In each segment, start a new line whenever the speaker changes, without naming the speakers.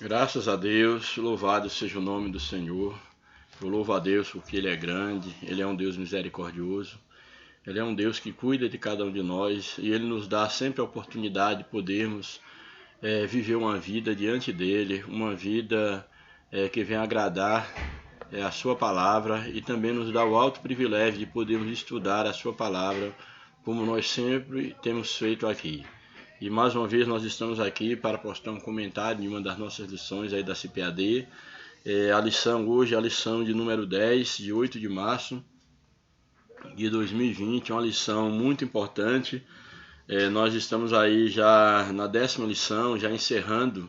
Graças a Deus, louvado seja o nome do Senhor. Eu louvo a Deus porque Ele é grande, Ele é um Deus misericordioso, Ele é um Deus que cuida de cada um de nós e Ele nos dá sempre a oportunidade de podermos viver uma vida diante dEle, uma vida que venha agradar a Sua palavra e também nos dá o alto privilégio de podermos estudar a Sua palavra como nós sempre temos feito aqui. E mais uma vez nós estamos aqui para postar um comentário em uma das nossas lições aí da CPAD. A lição hoje é a lição de número 10, de 8 de março de 2020, uma lição muito importante. Nós estamos aí já na 10ª lição, já encerrando,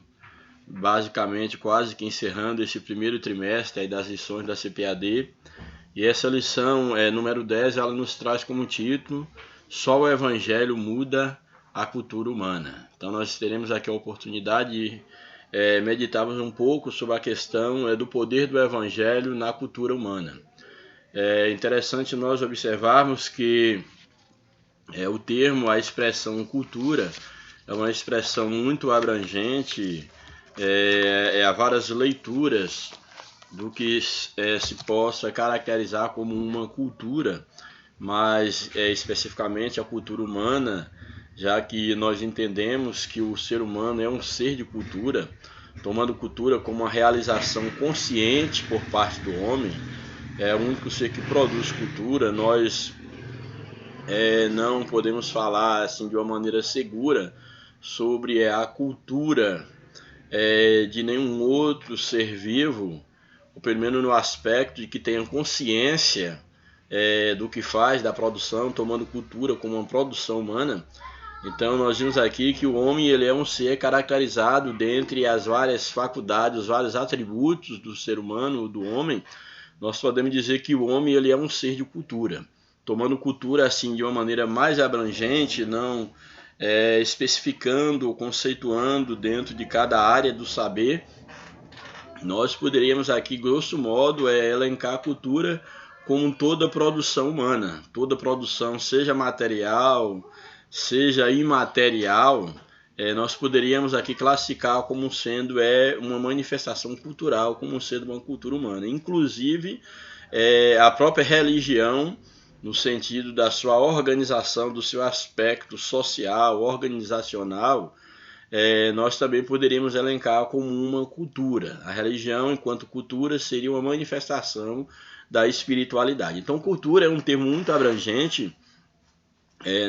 basicamente quase que encerrando esse primeiro trimestre aí das lições da CPAD. E essa lição número 10, ela nos traz como título: Só o Evangelho muda a cultura humana. Então nós teremos aqui a oportunidade de meditarmos um pouco sobre a questão do poder do Evangelho na cultura humana. É interessante nós observarmos que o termo, a expressão cultura, é uma expressão muito abrangente, há várias leituras do que se possa caracterizar como uma cultura, mas especificamente a cultura humana, já que nós entendemos que o ser humano é um ser de cultura, tomando cultura como uma realização consciente por parte do homem, é o único ser que produz cultura. Nós não podemos falar assim de uma maneira segura sobre a cultura de nenhum outro ser vivo, ou pelo menos no aspecto de que tenha consciência do que faz, da produção, tomando cultura como uma produção humana. Então nós vimos aqui que o homem ele é um ser caracterizado dentre as várias faculdades, os vários atributos do ser humano, do homem. Nós podemos dizer que o homem ele é um ser de cultura, tomando cultura assim de uma maneira mais abrangente, não especificando ou conceituando dentro de cada área do saber. Nós poderíamos aqui, grosso modo, elencar a cultura como toda produção humana, toda produção, seja material, seja imaterial, nós poderíamos aqui classificar como sendo uma manifestação cultural, como sendo uma cultura humana. Inclusive, a própria religião, no sentido da sua organização, do seu aspecto social, organizacional, nós também poderíamos elencar como uma cultura. A religião, enquanto cultura, seria uma manifestação da espiritualidade. Então, cultura é um termo muito abrangente.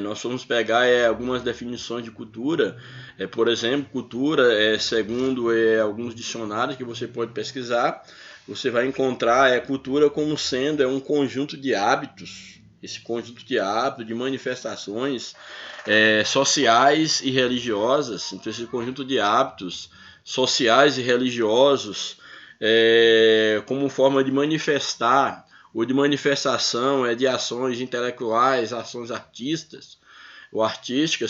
Nós vamos pegar algumas definições de cultura. Por exemplo, cultura, segundo alguns dicionários que você pode pesquisar, você vai encontrar cultura como sendo um conjunto de hábitos, esse conjunto de hábitos, de manifestações sociais e religiosas. Então, esse conjunto de hábitos sociais e religiosos como forma de manifestar ou de manifestação de ações intelectuais, ações artísticas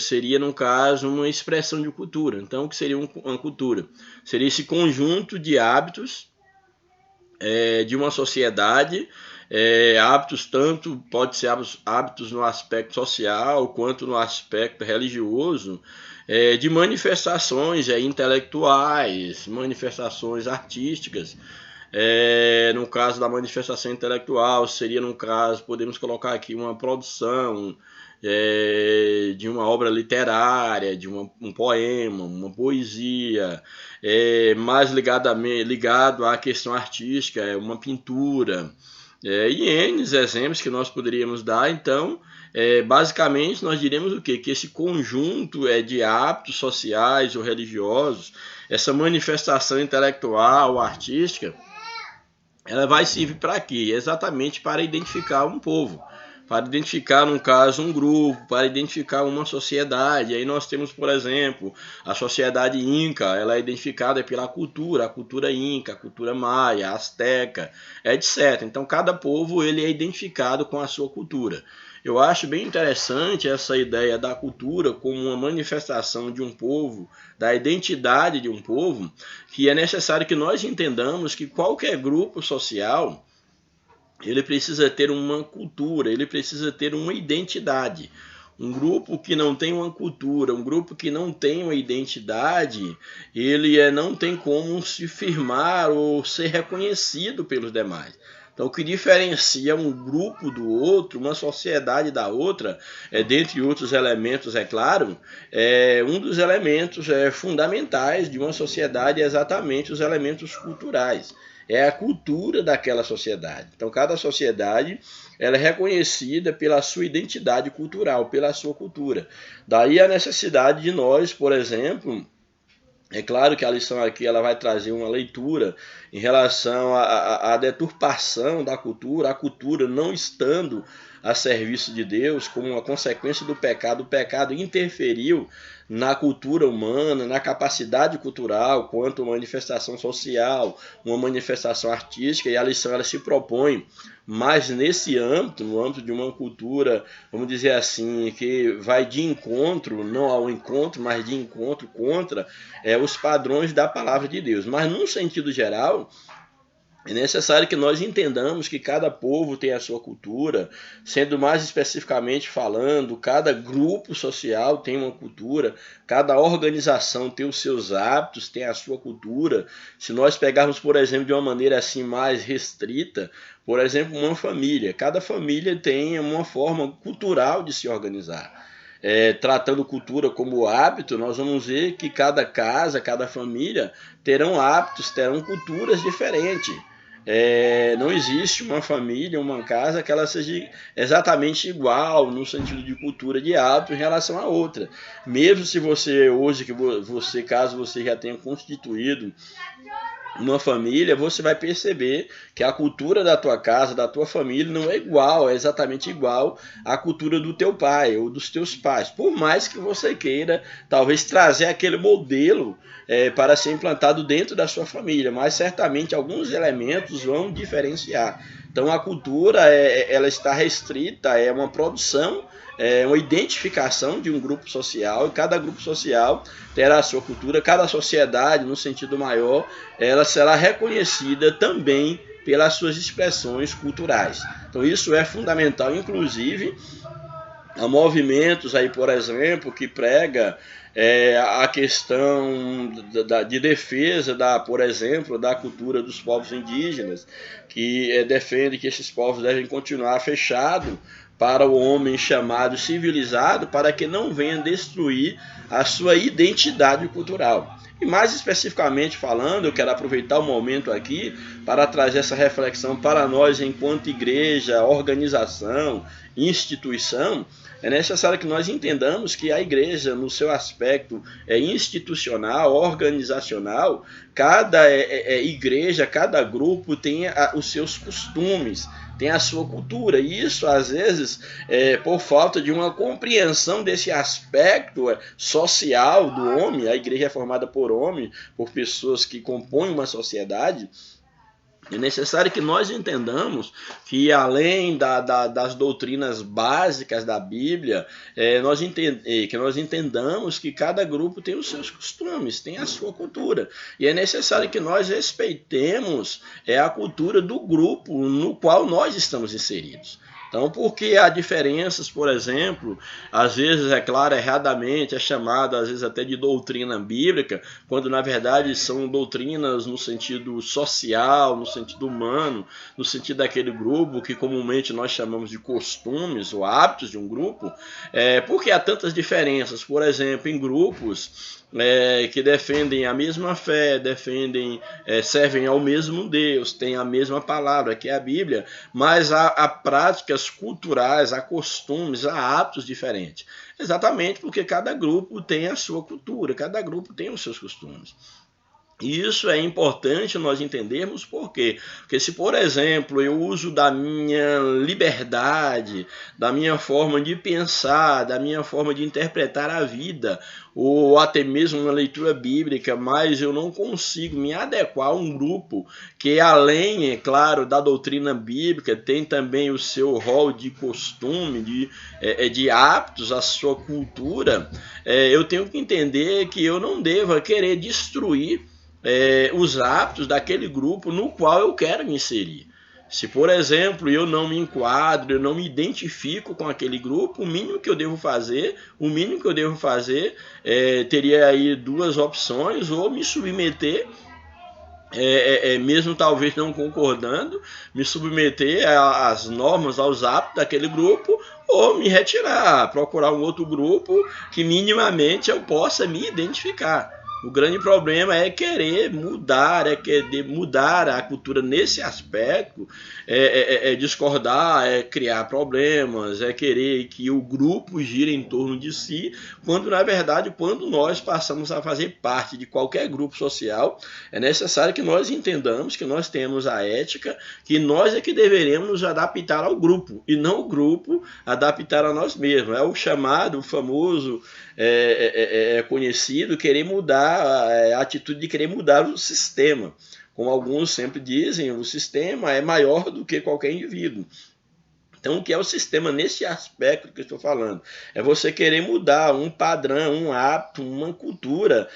seria, no caso, uma expressão de cultura. Então, o que seria uma cultura? Seria esse conjunto de hábitos de uma sociedade, hábitos tanto pode ser hábitos no aspecto social quanto no aspecto religioso, de manifestações intelectuais, manifestações artísticas. No caso da manifestação intelectual, seria, no caso, podemos colocar aqui uma produção de uma obra literária, de um poema, uma poesia, mais ligado à questão artística, uma pintura, e N exemplos que nós poderíamos dar. Então, basicamente, nós diríamos o quê? Que esse conjunto de hábitos sociais ou religiosos, essa manifestação intelectual ou artística, ela vai servir para quê? Exatamente para identificar um povo, para identificar, no caso, um grupo, para identificar uma sociedade. Aí nós temos, por exemplo, a sociedade Inca, ela é identificada pela cultura, a cultura Inca, a cultura Maia, Azteca, etc. Então, cada povo ele é identificado com a sua cultura. Eu acho bem interessante essa ideia da cultura como uma manifestação de um povo, da identidade de um povo, que é necessário que nós entendamos que qualquer grupo social ele precisa ter uma cultura, ele precisa ter uma identidade. Um grupo que não tem uma cultura, um grupo que não tem uma identidade, ele não tem como se firmar ou ser reconhecido pelos demais. Então, o que diferencia um grupo do outro, uma sociedade da outra, dentre outros elementos, é claro, um dos elementos fundamentais de uma sociedade é exatamente os elementos culturais. É a cultura daquela sociedade. Então, cada sociedade ela é reconhecida pela sua identidade cultural, pela sua cultura. Daí a necessidade de nós, por exemplo, é claro que a lição aqui ela vai trazer uma leitura em relação à deturpação da cultura, a cultura não estando a serviço de Deus, como uma consequência do pecado. O pecado interferiu na cultura humana, na capacidade cultural, quanto manifestação social, uma manifestação artística, e a lição ela se propõe mas nesse âmbito, no âmbito de uma cultura, vamos dizer assim, que vai de encontro, não ao encontro, mas de encontro contra os padrões da palavra de Deus. Mas num sentido geral, é necessário que nós entendamos que cada povo tem a sua cultura, sendo mais especificamente falando, cada grupo social tem uma cultura, cada organização tem os seus hábitos, tem a sua cultura. Se nós pegarmos, por exemplo, de uma maneira assim mais restrita, por exemplo, uma família, cada família tem uma forma cultural de se organizar. Tratando cultura como hábito, nós vamos ver que cada casa, cada família terão hábitos, terão culturas diferentes. Não existe uma família, uma casa que ela seja exatamente igual no sentido de cultura, de hábito em relação a outra. Mesmo se você hoje, caso você já tenha constituído uma família, você vai perceber que a cultura da tua casa, da tua família, não é igual, é exatamente igual à cultura do teu pai ou dos teus pais. Por mais que você queira, talvez, trazer aquele modelo para ser implantado dentro da sua família, mas certamente alguns elementos vão diferenciar. Então a cultura ela está restrita, é uma produção, uma identificação de um grupo social, e cada grupo social terá a sua cultura, cada sociedade, no sentido maior, ela será reconhecida também pelas suas expressões culturais. Então isso é fundamental, inclusive há movimentos aí, por exemplo, que prega a questão de defesa, por exemplo, da cultura dos povos indígenas, que defende que esses povos devem continuar fechados para o homem chamado civilizado, para que não venha destruir a sua identidade cultural. E mais especificamente falando, eu quero aproveitar o momento aqui para trazer essa reflexão para nós enquanto igreja, organização, instituição. É necessário que nós entendamos que a igreja, no seu aspecto institucional, organizacional, cada igreja, cada grupo tem os seus costumes, tem a sua cultura, e isso às vezes por falta de uma compreensão desse aspecto social do homem. A igreja é formada por homens, por pessoas que compõem uma sociedade. É necessário que nós entendamos que, além das doutrinas básicas da Bíblia, que nós entendamos que cada grupo tem os seus costumes, tem a sua cultura. E é necessário que nós respeitemos a cultura do grupo no qual nós estamos inseridos. Então, porque há diferenças, por exemplo, às vezes, é claro, erradamente é chamada, às vezes até de doutrina bíblica, quando na verdade são doutrinas no sentido social, no sentido humano, no sentido daquele grupo que comumente nós chamamos de costumes ou hábitos de um grupo. Porque há tantas diferenças, por exemplo, em grupos que defendem a mesma fé, servem ao mesmo Deus, têm a mesma palavra, que é a Bíblia, mas há práticas culturais, há costumes, há hábitos diferentes. Exatamente porque cada grupo tem a sua cultura, cada grupo tem os seus costumes. E isso é importante nós entendermos por quê? Porque se, por exemplo, eu uso da minha liberdade, da minha forma de pensar, da minha forma de interpretar a vida, ou até mesmo uma leitura bíblica, mas eu não consigo me adequar a um grupo que, além, é claro, da doutrina bíblica, tem também o seu rol de costume, de hábitos, a sua cultura, eu tenho que entender que eu não devo querer destruir os hábitos daquele grupo no qual eu quero me inserir. Se, por exemplo, eu não me enquadro, eu não me identifico com aquele grupo, o mínimo que eu devo fazer, teria aí duas opções: ou me submeter, mesmo talvez não concordando, me submeter às normas, aos hábitos daquele grupo, ou me retirar, procurar um outro grupo que minimamente eu possa me identificar. O grande problema é querer mudar a cultura nesse aspecto, discordar, criar problemas, querer que o grupo gire em torno de si, quando na verdade, quando nós passamos a fazer parte de qualquer grupo social, é necessário que nós entendamos que nós temos a ética, que nós é que deveremos nos adaptar ao grupo, e não o grupo adaptar a nós mesmos. É o chamado, o famoso, conhecido, querer mudar, a atitude de querer mudar o sistema. Como alguns sempre dizem, o sistema é maior do que qualquer indivíduo. Então, o que é o sistema nesse aspecto que eu estou falando? É você querer mudar um padrão, um hábito, uma cultura,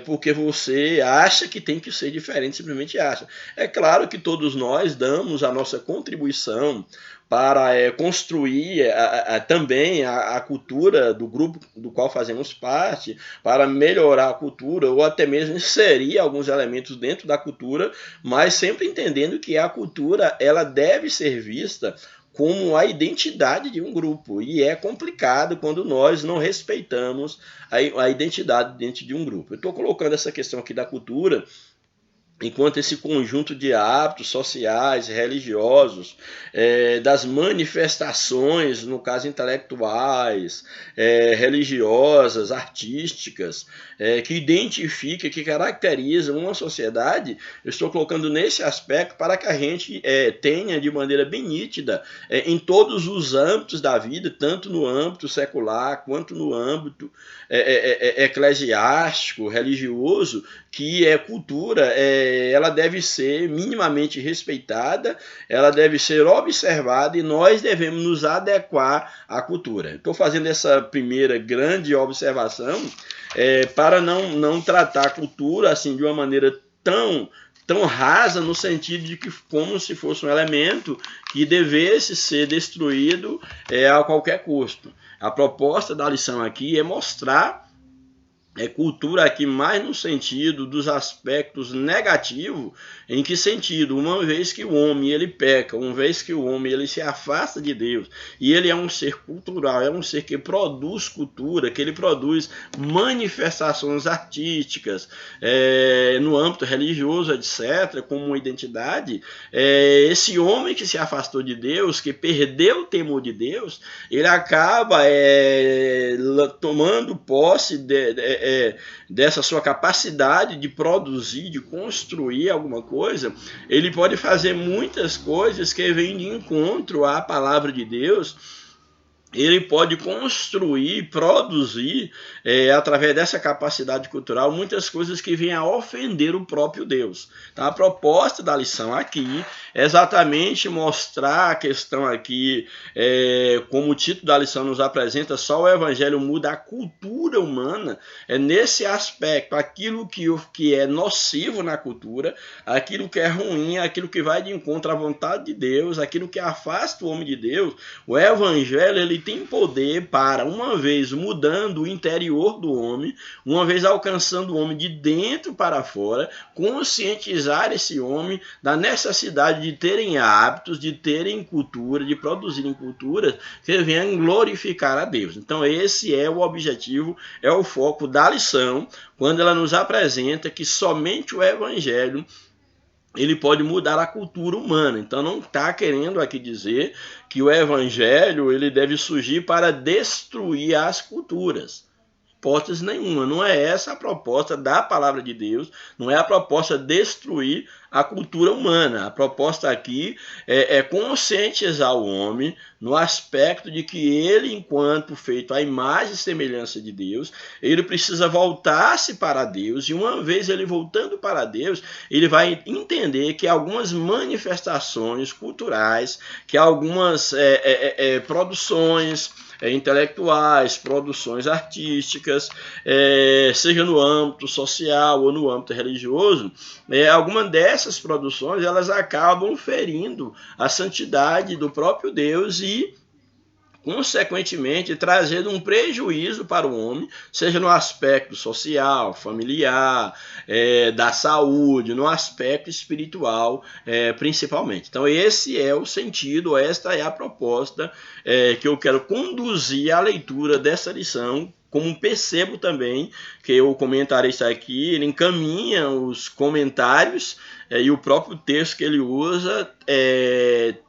porque você acha que tem que ser diferente, simplesmente acha. É claro que todos nós damos a nossa contribuição para construir também a cultura do grupo do qual fazemos parte, para melhorar a cultura, ou até mesmo inserir alguns elementos dentro da cultura, mas sempre entendendo que a cultura ela deve ser vista como a identidade de um grupo. E é complicado quando nós não respeitamos a identidade dentro de um grupo. Eu estou colocando essa questão aqui da cultura enquanto esse conjunto de hábitos sociais, religiosos, das manifestações, no caso intelectuais, religiosas, artísticas, que identifica, que caracteriza uma sociedade, eu estou colocando nesse aspecto para que a gente tenha de maneira bem nítida, em todos os âmbitos da vida, tanto no âmbito secular quanto no âmbito eclesiástico, religioso, que cultura ela deve ser minimamente respeitada, ela deve ser observada e nós devemos nos adequar à cultura. Estou fazendo essa primeira grande observação para não tratar a cultura assim de uma maneira tão rasa, no sentido de que como se fosse um elemento que devesse ser destruído a qualquer custo. A proposta da lição aqui é mostrar cultura aqui mais no sentido dos aspectos negativos. Em que sentido? Uma vez que o homem ele peca, uma vez que o homem ele se afasta de Deus, e ele é um ser cultural, é um ser que produz cultura, que ele produz manifestações artísticas, no âmbito religioso, etc., como uma identidade, esse homem que se afastou de Deus, que perdeu o temor de Deus, ele acaba tomando posse dessa sua capacidade de produzir, de construir alguma coisa. Ele pode fazer muitas coisas que vêm de encontro à palavra de Deus. Ele pode construir, produzir, através dessa capacidade cultural, muitas coisas que vêm a ofender o próprio Deus. Então, a proposta da lição aqui é exatamente mostrar a questão aqui, como o título da lição nos apresenta, só o Evangelho muda a cultura humana. Nesse aspecto, aquilo que é nocivo na cultura, aquilo que é ruim, aquilo que vai de encontro à vontade de Deus, aquilo que afasta o homem de Deus, o Evangelho ele tem poder para, uma vez mudando o interior do homem, uma vez alcançando o homem de dentro para fora, conscientizar esse homem da necessidade de terem hábitos, de terem cultura, de produzirem culturas que venham glorificar a Deus. Então esse é o objetivo, é o foco da lição, quando ela nos apresenta que somente o Evangelho ele pode mudar a cultura humana. Então não está querendo aqui dizer que o Evangelho ele deve surgir para destruir as culturas. Hipótese nenhuma, não é essa a proposta da palavra de Deus, não é a proposta de destruir a cultura humana. A proposta aqui é conscientizar o homem no aspecto de que ele, enquanto feito à imagem e semelhança de Deus, ele precisa voltar-se para Deus, e uma vez ele voltando para Deus, ele vai entender que algumas manifestações culturais, que algumas produções, intelectuais, produções artísticas, seja no âmbito social ou no âmbito religioso, algumas dessas produções elas acabam ferindo a santidade do próprio Deus e consequentemente trazendo um prejuízo para o homem, seja no aspecto social, familiar, da saúde, no aspecto espiritual, principalmente. Então esse é o sentido, esta é a proposta que eu quero conduzir à leitura dessa lição, como percebo também que o comentarista aqui ele encaminha os comentários e o próprio texto que ele usa,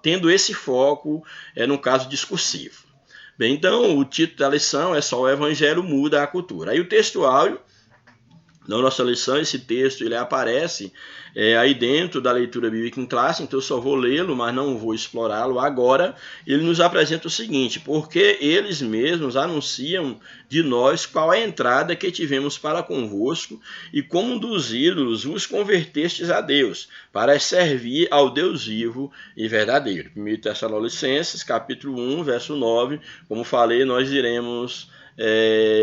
tendo esse foco, no caso discursivo. Bem, então o título da lição é só: o Evangelho muda a cultura. Aí o texto áudio na nossa lição, esse texto ele aparece aí dentro da leitura bíblica em classe, então eu só vou lê-lo, mas não vou explorá-lo agora. Ele nos apresenta o seguinte: porque eles mesmos anunciam de nós qual é a entrada que tivemos para convosco e como induzi-los vos convertestes a Deus, para servir ao Deus vivo e verdadeiro. 1 Tessalonicenses, capítulo 1, verso 9, como falei, nós iremos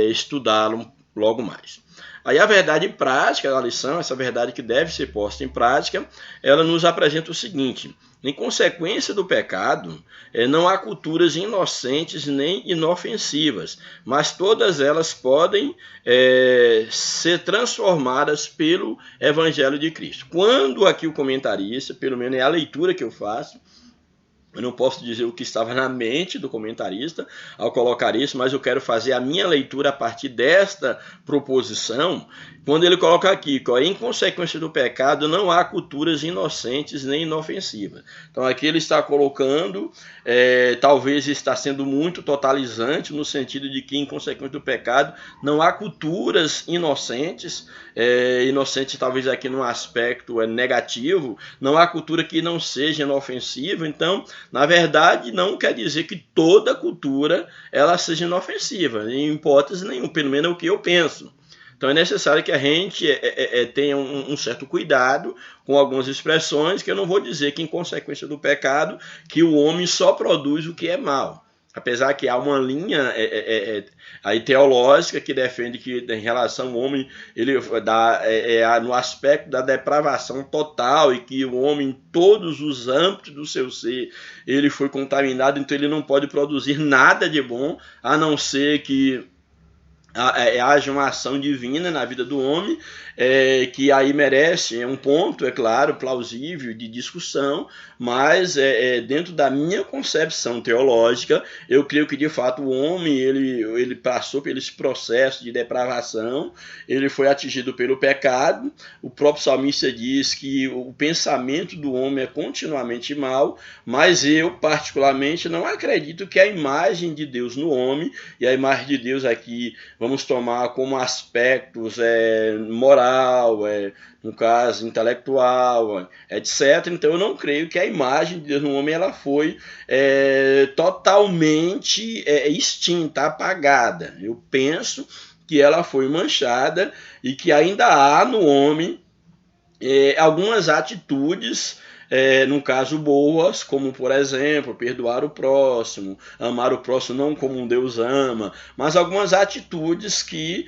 estudá-lo logo mais. Aí a verdade prática da lição, essa verdade que deve ser posta em prática, ela nos apresenta o seguinte: em consequência do pecado, não há culturas inocentes nem inofensivas, mas todas elas podem ser transformadas pelo Evangelho de Cristo. Quando aqui o comentarista, pelo menos é a leitura que eu faço, eu não posso dizer o que estava na mente do comentarista ao colocar isso, mas eu quero fazer a minha leitura a partir desta proposição, quando ele coloca aqui que, em consequência do pecado, não há culturas inocentes nem inofensivas. Então aqui ele está colocando, talvez está sendo muito totalizante, no sentido de que, em consequência do pecado, não há culturas inocentes, inocentes talvez aqui num aspecto negativo, não há cultura que não seja inofensiva. Então, na verdade, não quer dizer que toda cultura ela seja inofensiva, em hipótese nenhuma, pelo menos é o que eu penso. Então é necessário que a gente tenha um certo cuidado com algumas expressões, que eu não vou dizer que, em consequência do pecado, que o homem só produz o que é mal. Apesar que há uma linha aí teológica que defende que, em relação ao homem, ele dá no aspecto da depravação total, e que o homem, em todos os âmbitos do seu ser, ele foi contaminado, então ele não pode produzir nada de bom, a não ser que haja uma ação divina na vida do homem, que aí merece um ponto, é claro, plausível de discussão, mas dentro da minha concepção teológica, eu creio que de fato o homem ele passou por esse processo de depravação, ele foi atingido pelo pecado. O próprio salmista diz que o pensamento do homem é continuamente mau, mas eu particularmente não acredito que a imagem de Deus no homem, e a imagem de Deus aqui vamos tomar como aspectos moral, no caso intelectual, etc. Então eu não creio que a imagem de Deus no homem ela foi totalmente extinta, apagada. Eu penso que ela foi manchada e que ainda há no homem algumas atitudes, no caso boas, como por exemplo perdoar o próximo, amar o próximo não como um Deus ama, mas algumas atitudes que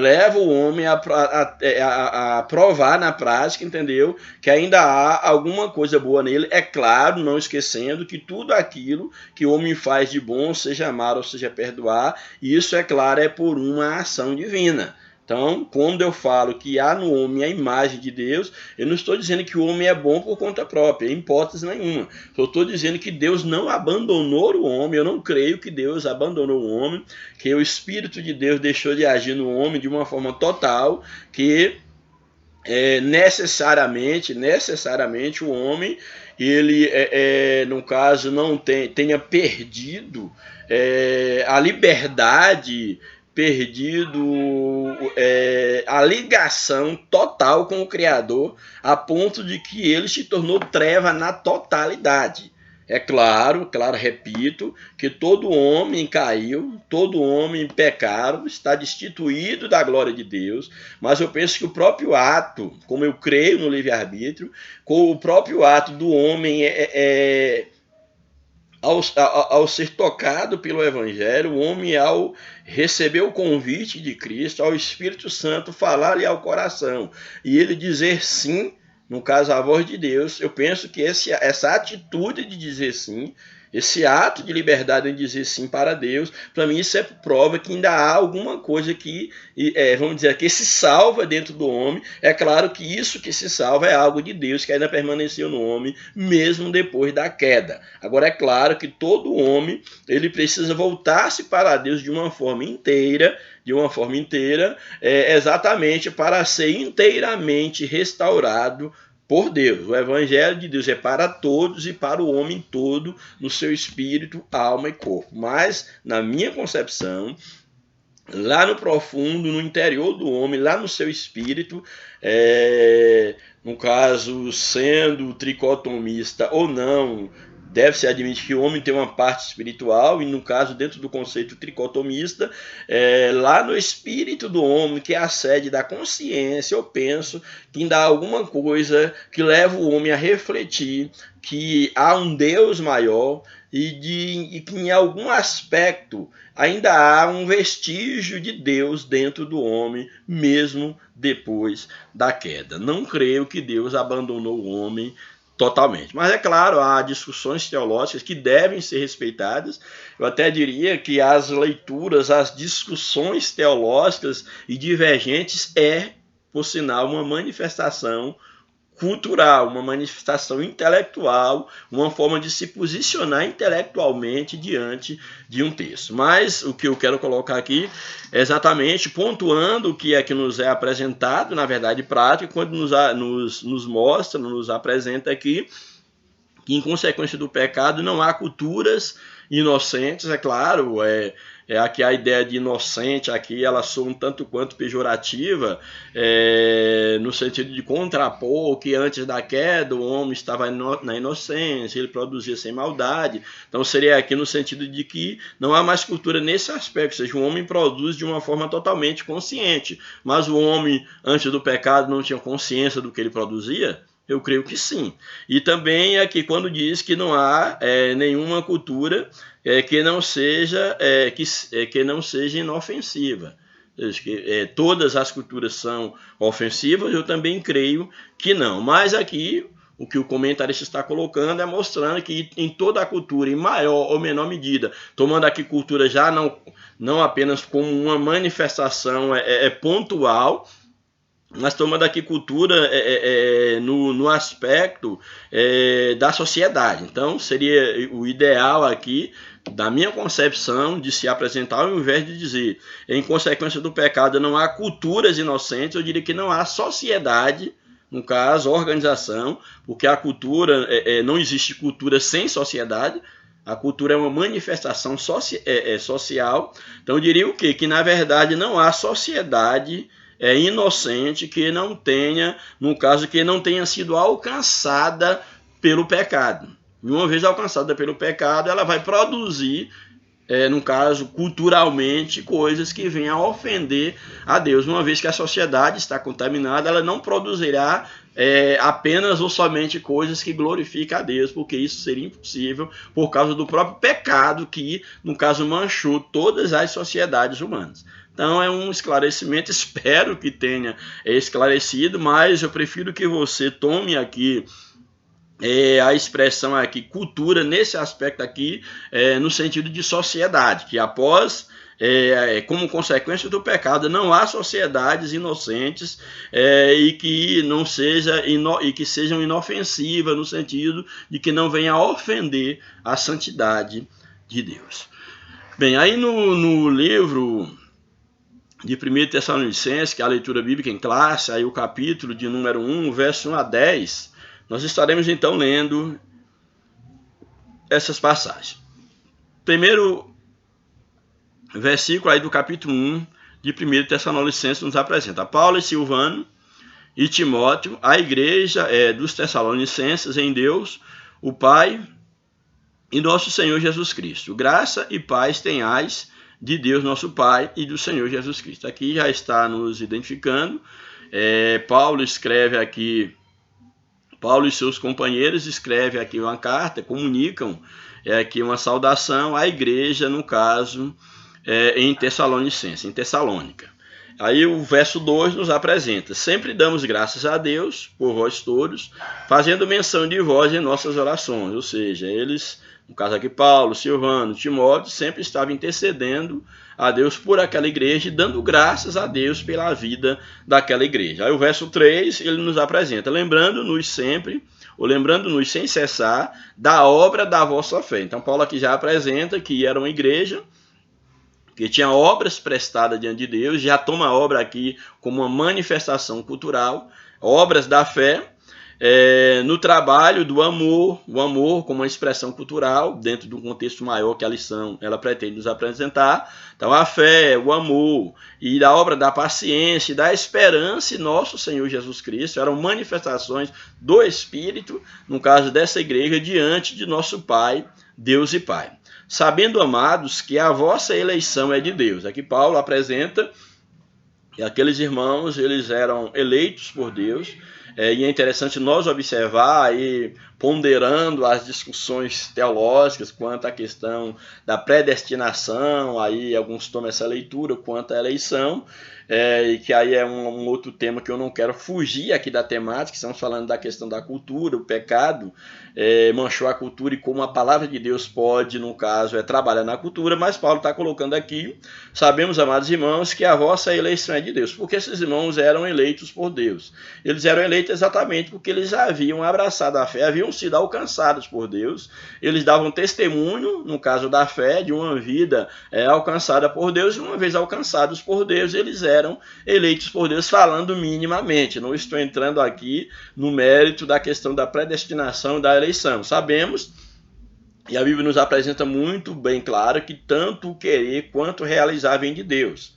levam o homem a provar na prática, entendeu? Que ainda há alguma coisa boa nele, é claro, não esquecendo que tudo aquilo que o homem faz de bom, seja amar ou seja perdoar, isso é claro, é por uma ação divina. Então, quando eu falo que há no homem a imagem de Deus, eu não estou dizendo que o homem é bom por conta própria, em hipótese nenhuma. Eu estou dizendo que Deus não abandonou o homem, eu não creio que Deus abandonou o homem, que o Espírito de Deus deixou de agir no homem de uma forma total, que necessariamente o homem, ele, no caso, não tenha perdido a liberdade, perdido a ligação total com o Criador, a ponto de que ele se tornou treva na totalidade. É claro, repito, que todo homem caiu, todo homem pecaram, está destituído da glória de Deus, mas eu penso que o próprio ato, como eu creio no livre-arbítrio, com o próprio ato do homem ao ser tocado pelo Evangelho, o homem, ao receber o convite de Cristo, ao Espírito Santo falar-lhe ao coração e ele dizer sim, no caso a voz de Deus, eu penso que essa atitude de dizer sim, esse ato de liberdade em dizer sim para Deus, para mim isso é prova que ainda há alguma coisa que, vamos dizer, que se salva dentro do homem. É claro que isso que se salva é algo de Deus que ainda permaneceu no homem, mesmo depois da queda. Agora é claro que todo homem, ele precisa voltar-se para Deus de uma forma inteira, exatamente para ser inteiramente restaurado por Deus. O Evangelho de Deus é para todos e para o homem todo, no seu espírito, alma e corpo. Mas, na minha concepção, lá no profundo, no interior do homem, lá no seu espírito, no caso, sendo tricotomista ou não, deve-se admitir que o homem tem uma parte espiritual, e no caso, dentro do conceito tricotomista, lá no espírito do homem, que é a sede da consciência, eu penso que ainda há alguma coisa que leva o homem a refletir que há um Deus maior e que em algum aspecto ainda há um vestígio de Deus dentro do homem, mesmo depois da queda. Não creio que Deus abandonou o homem totalmente. Mas é claro, há discussões teológicas que devem ser respeitadas. Eu até diria que as leituras, as discussões teológicas e divergentes por sinal, uma manifestação cultural, uma manifestação intelectual, uma forma de se posicionar intelectualmente diante de um texto. Mas o que eu quero colocar aqui é exatamente pontuando o que é que nos é apresentado, na verdade prática, quando nos mostra, nos apresenta aqui que em consequência do pecado não há culturas inocentes, é claro, aqui a ideia de inocente, aqui ela soa um tanto quanto pejorativa, no sentido de contrapor que antes da queda o homem estava na inocência, ele produzia sem maldade. Então seria aqui no sentido de que não há mais cultura nesse aspecto, ou seja, o homem produz de uma forma totalmente consciente, mas o homem antes do pecado não tinha consciência do que ele produzia? Eu creio que sim. E também aqui quando diz que não há nenhuma cultura que não seja inofensiva. Todas as culturas são ofensivas, eu também creio que não. Mas aqui o que o comentarista está colocando é mostrando que em toda a cultura, em maior ou menor medida, tomando aqui cultura já não apenas como uma manifestação pontual, mas tomando aqui cultura no aspecto da sociedade. Então, seria o ideal aqui, da minha concepção, de se apresentar, ao invés de dizer, em consequência do pecado, não há culturas inocentes, eu diria que não há sociedade, no caso, organização, porque a cultura, não existe cultura sem sociedade. A cultura é uma manifestação social. Então, eu diria o quê? Que, na verdade, não há sociedade inocente que não tenha, no caso, que não tenha sido alcançada pelo pecado. E uma vez alcançada pelo pecado, ela vai produzir, no caso, culturalmente, coisas que venham a ofender a Deus. Uma vez que a sociedade está contaminada, ela não produzirá apenas ou somente coisas que glorificam a Deus, porque isso seria impossível por causa do próprio pecado que, no caso, manchou todas as sociedades humanas. Então é um esclarecimento, espero que tenha esclarecido, mas eu prefiro que você tome aqui a expressão aqui, cultura, nesse aspecto aqui, no sentido de sociedade, que após, como consequência do pecado, não há sociedades inocentes e que sejam inofensivas, no sentido de que não venha a ofender a santidade de Deus. Bem, aí no livro de 1 Tessalonicenses, que é a leitura bíblica em classe, aí o capítulo de número 1, verso 1 a 10, nós estaremos então lendo essas passagens. Primeiro versículo aí do capítulo 1 de 1 Tessalonicenses nos apresenta: Paulo e Silvano e Timóteo, a igreja dos Tessalonicenses em Deus, o Pai e nosso Senhor Jesus Cristo. Graça e paz tenhais de Deus nosso Pai e do Senhor Jesus Cristo. Aqui já está nos identificando. Paulo escreve aqui, Paulo e seus companheiros escrevem aqui uma carta, comunicam é aqui uma saudação à igreja, no caso, em Tessalônica. Aí o verso 2 nos apresenta: sempre damos graças a Deus por vós todos, fazendo menção de vós em nossas orações. Ou seja, eles, no caso aqui Paulo, Silvano, Timóteo, sempre estavam intercedendo a Deus por aquela igreja e dando graças a Deus pela vida daquela igreja. Aí o verso 3, ele nos apresenta: lembrando-nos sempre, ou lembrando-nos sem cessar, da obra da vossa fé. Então Paulo aqui já apresenta que era uma igreja que tinha obras prestadas diante de Deus, já toma a obra aqui como uma manifestação cultural, obras da fé, no trabalho do amor, o amor como uma expressão cultural, dentro de um contexto maior que a lição ela pretende nos apresentar. Então a fé, o amor e a obra da paciência e da esperança em nosso Senhor Jesus Cristo eram manifestações do Espírito, no caso dessa igreja, diante de nosso Pai, Deus e Pai. Sabendo, amados, que a vossa eleição é de Deus. Aqui Paulo apresenta que aqueles irmãos, eles eram eleitos por Deus, e é interessante nós observar aí, ponderando as discussões teológicas quanto à questão da predestinação, aí alguns tomam essa leitura quanto à eleição, e que aí é um outro tema que eu não quero fugir aqui da temática. Estamos falando da questão da cultura, o pecado manchou a cultura e como a palavra de Deus pode, no caso, trabalhar na cultura, mas Paulo está colocando aqui: sabemos, amados irmãos, que a vossa eleição é de Deus. Porque esses irmãos eram eleitos por Deus. Eles eram eleitos exatamente porque eles haviam abraçado a fé, haviam sido alcançados por Deus, eles davam testemunho, no caso da fé, de uma vida alcançada por Deus, e uma vez alcançados por Deus, eles eram eleitos por Deus, falando minimamente. Não estou entrando aqui no mérito da questão da predestinação e da eleição. Sabemos, e a Bíblia nos apresenta muito bem claro, que tanto o querer quanto o realizar vem de Deus.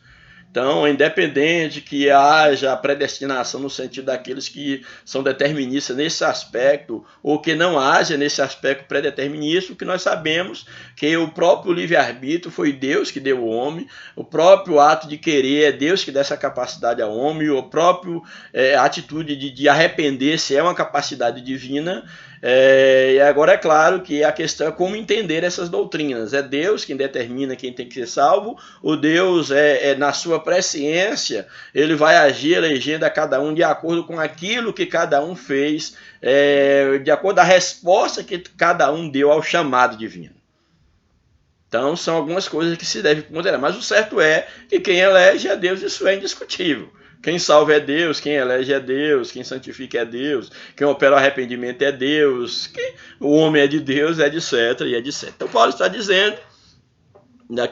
Então, independente que haja predestinação no sentido daqueles que são deterministas nesse aspecto, ou que não haja nesse aspecto predeterminista, o que nós sabemos que o próprio livre-arbítrio foi Deus que deu ao homem, o próprio ato de querer é Deus que dá essa capacidade ao homem, o próprio atitude de arrepender-se é uma capacidade divina. E agora é claro que a questão é como entender essas doutrinas. É Deus quem determina quem tem que ser salvo, ou Deus na sua presciência, ele vai agir elegendo a cada um de acordo com aquilo que cada um fez, de acordo com a resposta que cada um deu ao chamado divino. Então são algumas coisas que se deve ponderar, mas o certo é que quem elege é Deus, isso é indiscutível. Quem salva é Deus, quem elege é Deus, quem santifica é Deus, quem opera o arrependimento é Deus, o homem é de Deus, etc. e etc. Então Paulo está dizendo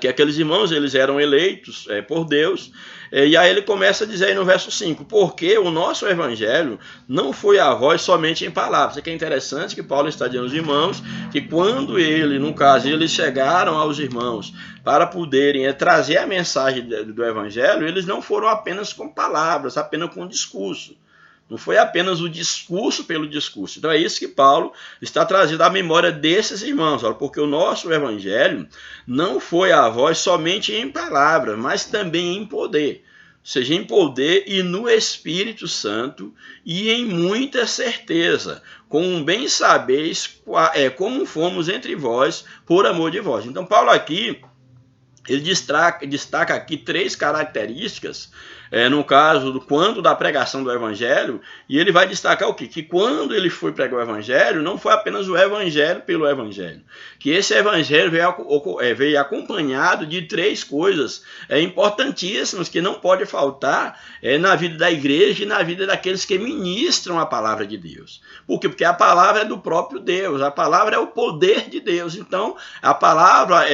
que aqueles irmãos, eles eram eleitos por Deus, e aí ele começa a dizer aí no verso 5, porque o nosso evangelho não foi a vós somente em palavras. Isso aqui é interessante, que Paulo está dizendo aos irmãos, que quando no caso, eles chegaram aos irmãos para poderem trazer a mensagem do evangelho, eles não foram apenas com palavras, apenas com discurso. Não foi apenas o discurso pelo discurso. Então é isso que Paulo está trazendo à memória desses irmãos, porque o nosso evangelho não foi a vós somente em palavras, mas também em poder. Ou seja, em poder e no Espírito Santo e em muita certeza, com bem sabeis como fomos entre vós por amor de vós. Então Paulo aqui, ele destaca aqui 3 características, no caso, quando da pregação do Evangelho, e ele vai destacar o quê? Que quando ele foi pregar o Evangelho, não foi apenas o Evangelho pelo Evangelho, que esse Evangelho veio acompanhado de 3 coisas importantíssimas que não pode faltar na vida da igreja e na vida daqueles que ministram a palavra de Deus. Por quê? Porque a palavra é do próprio Deus, a palavra é o poder de Deus. Então, a palavra,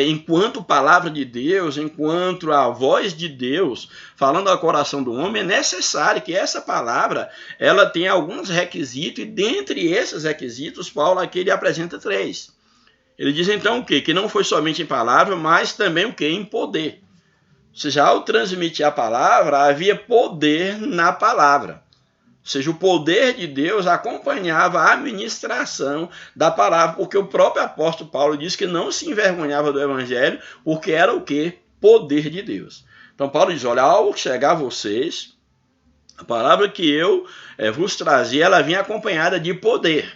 enquanto palavra de Deus, enquanto a voz de Deus, falando ao coração do homem, é necessário que essa palavra ela tenha alguns requisitos, e dentre esses requisitos, Paulo aqui ele apresenta 3. Ele diz então o quê? Que não foi somente em palavra, mas também o quê? Em poder. Ou seja, ao transmitir a palavra, havia poder na palavra. Ou seja, o poder de Deus acompanhava a administração da palavra, porque o próprio apóstolo Paulo diz que não se envergonhava do evangelho, porque era o quê? Poder de Deus. Então Paulo diz, olha, ao chegar a vocês, a palavra que eu vos trazia, ela vinha acompanhada de poder.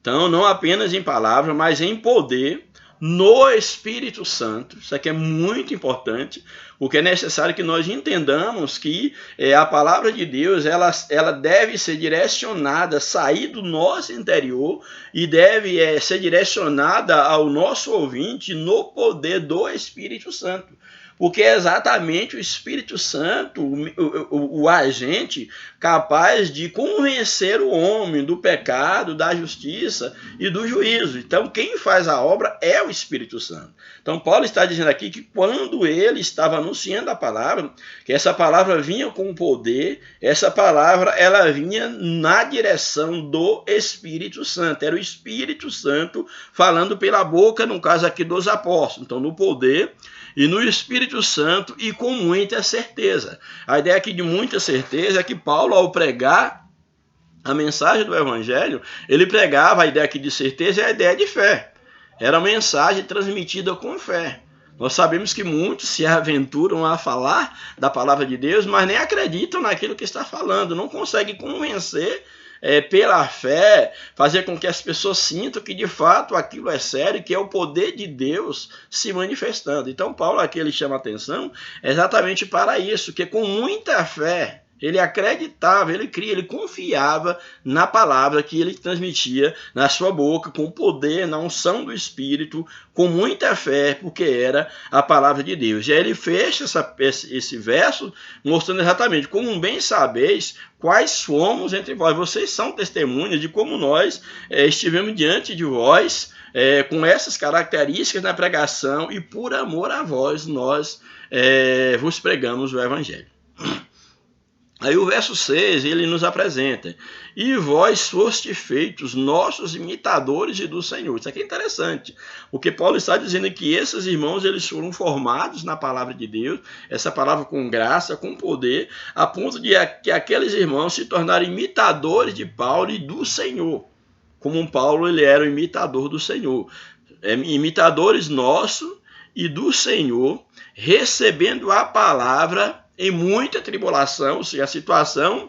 Então, não apenas em palavra, mas em poder, no Espírito Santo. Isso aqui é muito importante, porque é necessário que nós entendamos que a palavra de Deus ela deve ser direcionada, sair do nosso interior e deve ser direcionada ao nosso ouvinte no poder do Espírito Santo. Porque é exatamente o Espírito Santo, o agente capaz de convencer o homem do pecado, da justiça e do juízo. Então, quem faz a obra é o Espírito Santo. Então, Paulo está dizendo aqui que quando ele estava anunciando a palavra, que essa palavra vinha com poder, essa palavra ela vinha na direção do Espírito Santo. Era o Espírito Santo falando pela boca, no caso aqui dos apóstolos. Então, no poder e no Espírito Santo e com muita certeza. A ideia aqui de muita certeza é que Paulo, ao pregar a mensagem do Evangelho, ele pregava, a ideia aqui de certeza é a ideia de fé. Era uma mensagem transmitida com fé. Nós sabemos que muitos se aventuram a falar da palavra de Deus, mas nem acreditam naquilo que está falando, não conseguem convencer pela fé, fazer com que as pessoas sintam que de fato aquilo é sério, que é o poder de Deus se manifestando. Então Paulo aqui ele chama atenção exatamente para isso, que com muita fé ele acreditava, ele cria, ele confiava na palavra que ele transmitia na sua boca, com poder, na unção do Espírito, com muita fé, porque era a palavra de Deus. E aí ele fecha esse verso mostrando exatamente como bem sabeis quais somos entre vós. Vocês são testemunhas de como nós estivemos diante de vós, com essas características na pregação, e por amor a vós nós vos pregamos o Evangelho. Aí o verso 6, ele nos apresenta: e vós foste feitos nossos imitadores e do Senhor. Isso aqui é interessante, porque Paulo está dizendo que esses irmãos, eles foram formados na palavra de Deus, essa palavra com graça, com poder, a ponto de que aqueles irmãos se tornaram imitadores de Paulo e do Senhor. Como Paulo, ele era o imitador do Senhor. Imitadores nossos e do Senhor, recebendo a palavra em muita tribulação, ou seja, a situação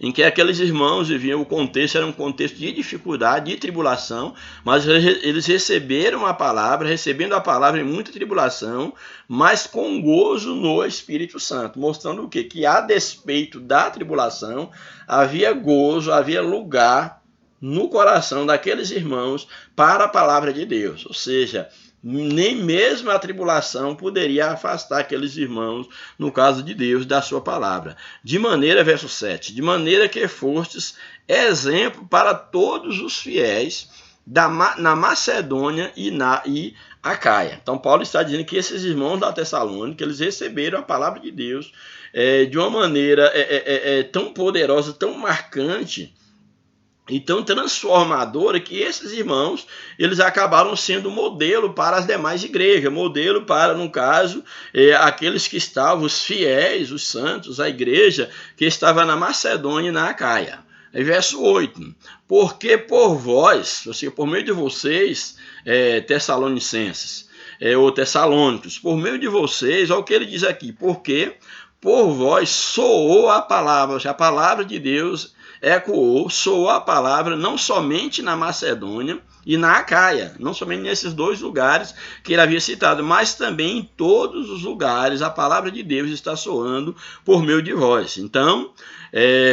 em que aqueles irmãos viviam, o contexto era um contexto de dificuldade, de tribulação, mas eles receberam a palavra, recebendo a palavra em muita tribulação, mas com gozo no Espírito Santo, mostrando o quê? Que a despeito da tribulação, havia gozo, havia lugar no coração daqueles irmãos para a palavra de Deus, ou seja, nem mesmo a tribulação poderia afastar aqueles irmãos, no caso de Deus, da sua palavra. De maneira, verso 7, de maneira que fostes exemplo para todos os fiéis na Macedônia e Acaia. Então, Paulo está dizendo que esses irmãos da Tessalônica, eles receberam a palavra de Deus de uma maneira tão poderosa, tão marcante, e tão transformadora, que esses irmãos, eles acabaram sendo modelo para as demais igrejas, modelo para, no caso, aqueles que estavam, os fiéis, os santos, a igreja que estava na Macedônia e na Acaia. Aí, verso 8, porque por vós, ou seja, por meio de vocês, tessalonicenses, ou tessalônicos, por meio de vocês, olha o que ele diz aqui, porque por vós soou a palavra, ou seja, a palavra de Deus ecoou, soou a palavra não somente na Macedônia e na Acaia, não somente nesses dois lugares que ele havia citado, mas também em todos os lugares a palavra de Deus está soando por meio de vós. Então,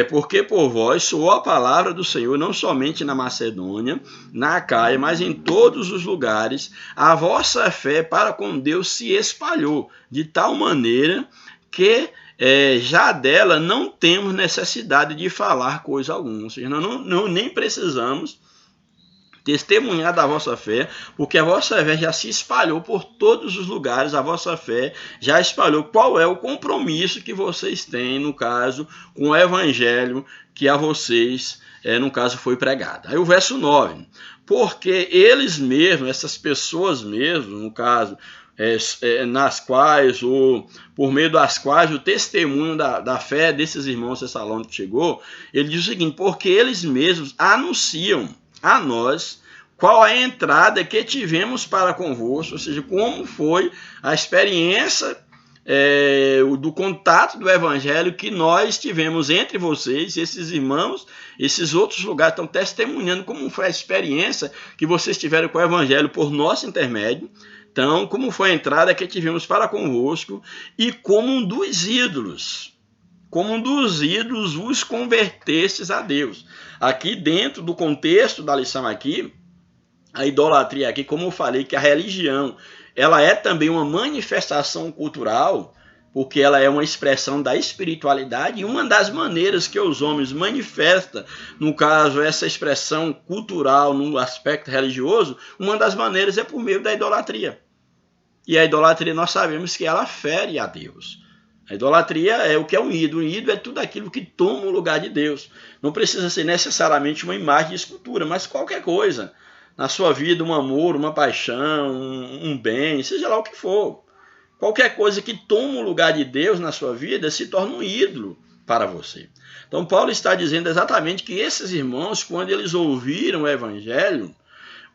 porque por vós soou a palavra do Senhor não somente na Macedônia, na Acaia, mas em todos os lugares, a vossa fé para com Deus se espalhou, de tal maneira que já dela não temos necessidade de falar coisa alguma, ou seja, nós nem precisamos testemunhar da vossa fé, porque a vossa fé já se espalhou por todos os lugares, a vossa fé já espalhou. Qual é o compromisso que vocês têm, no caso, com o evangelho que a vocês, no caso, foi pregado. Aí o verso 9, porque eles mesmos, essas pessoas mesmo, no caso, nas quais, ou por meio das quais o testemunho da fé desses irmãos tessalônicos chegou, ele diz o seguinte, porque eles mesmos anunciam a nós qual a entrada que tivemos para convosco, ou seja, como foi a experiência do contato do evangelho que nós tivemos entre vocês, esses irmãos, esses outros lugares estão testemunhando como foi a experiência que vocês tiveram com o evangelho por nosso intermédio. Então, como foi a entrada que tivemos para convosco e como um dos ídolos vos convertestes a Deus. Aqui dentro do contexto da lição aqui, a idolatria aqui, como eu falei, que a religião, ela é também uma manifestação cultural, porque ela é uma expressão da espiritualidade, e uma das maneiras que os homens manifestam, no caso, essa expressão cultural no aspecto religioso, uma das maneiras é por meio da idolatria. E a idolatria nós sabemos que ela fere a Deus. A idolatria é o que é um ídolo. Um ídolo é tudo aquilo que toma o lugar de Deus. Não precisa ser necessariamente uma imagem de escultura, mas qualquer coisa. Na sua vida, um amor, uma paixão, um bem, seja lá o que for. Qualquer coisa que toma o lugar de Deus na sua vida se torna um ídolo para você. Então Paulo está dizendo exatamente que esses irmãos, quando eles ouviram o evangelho,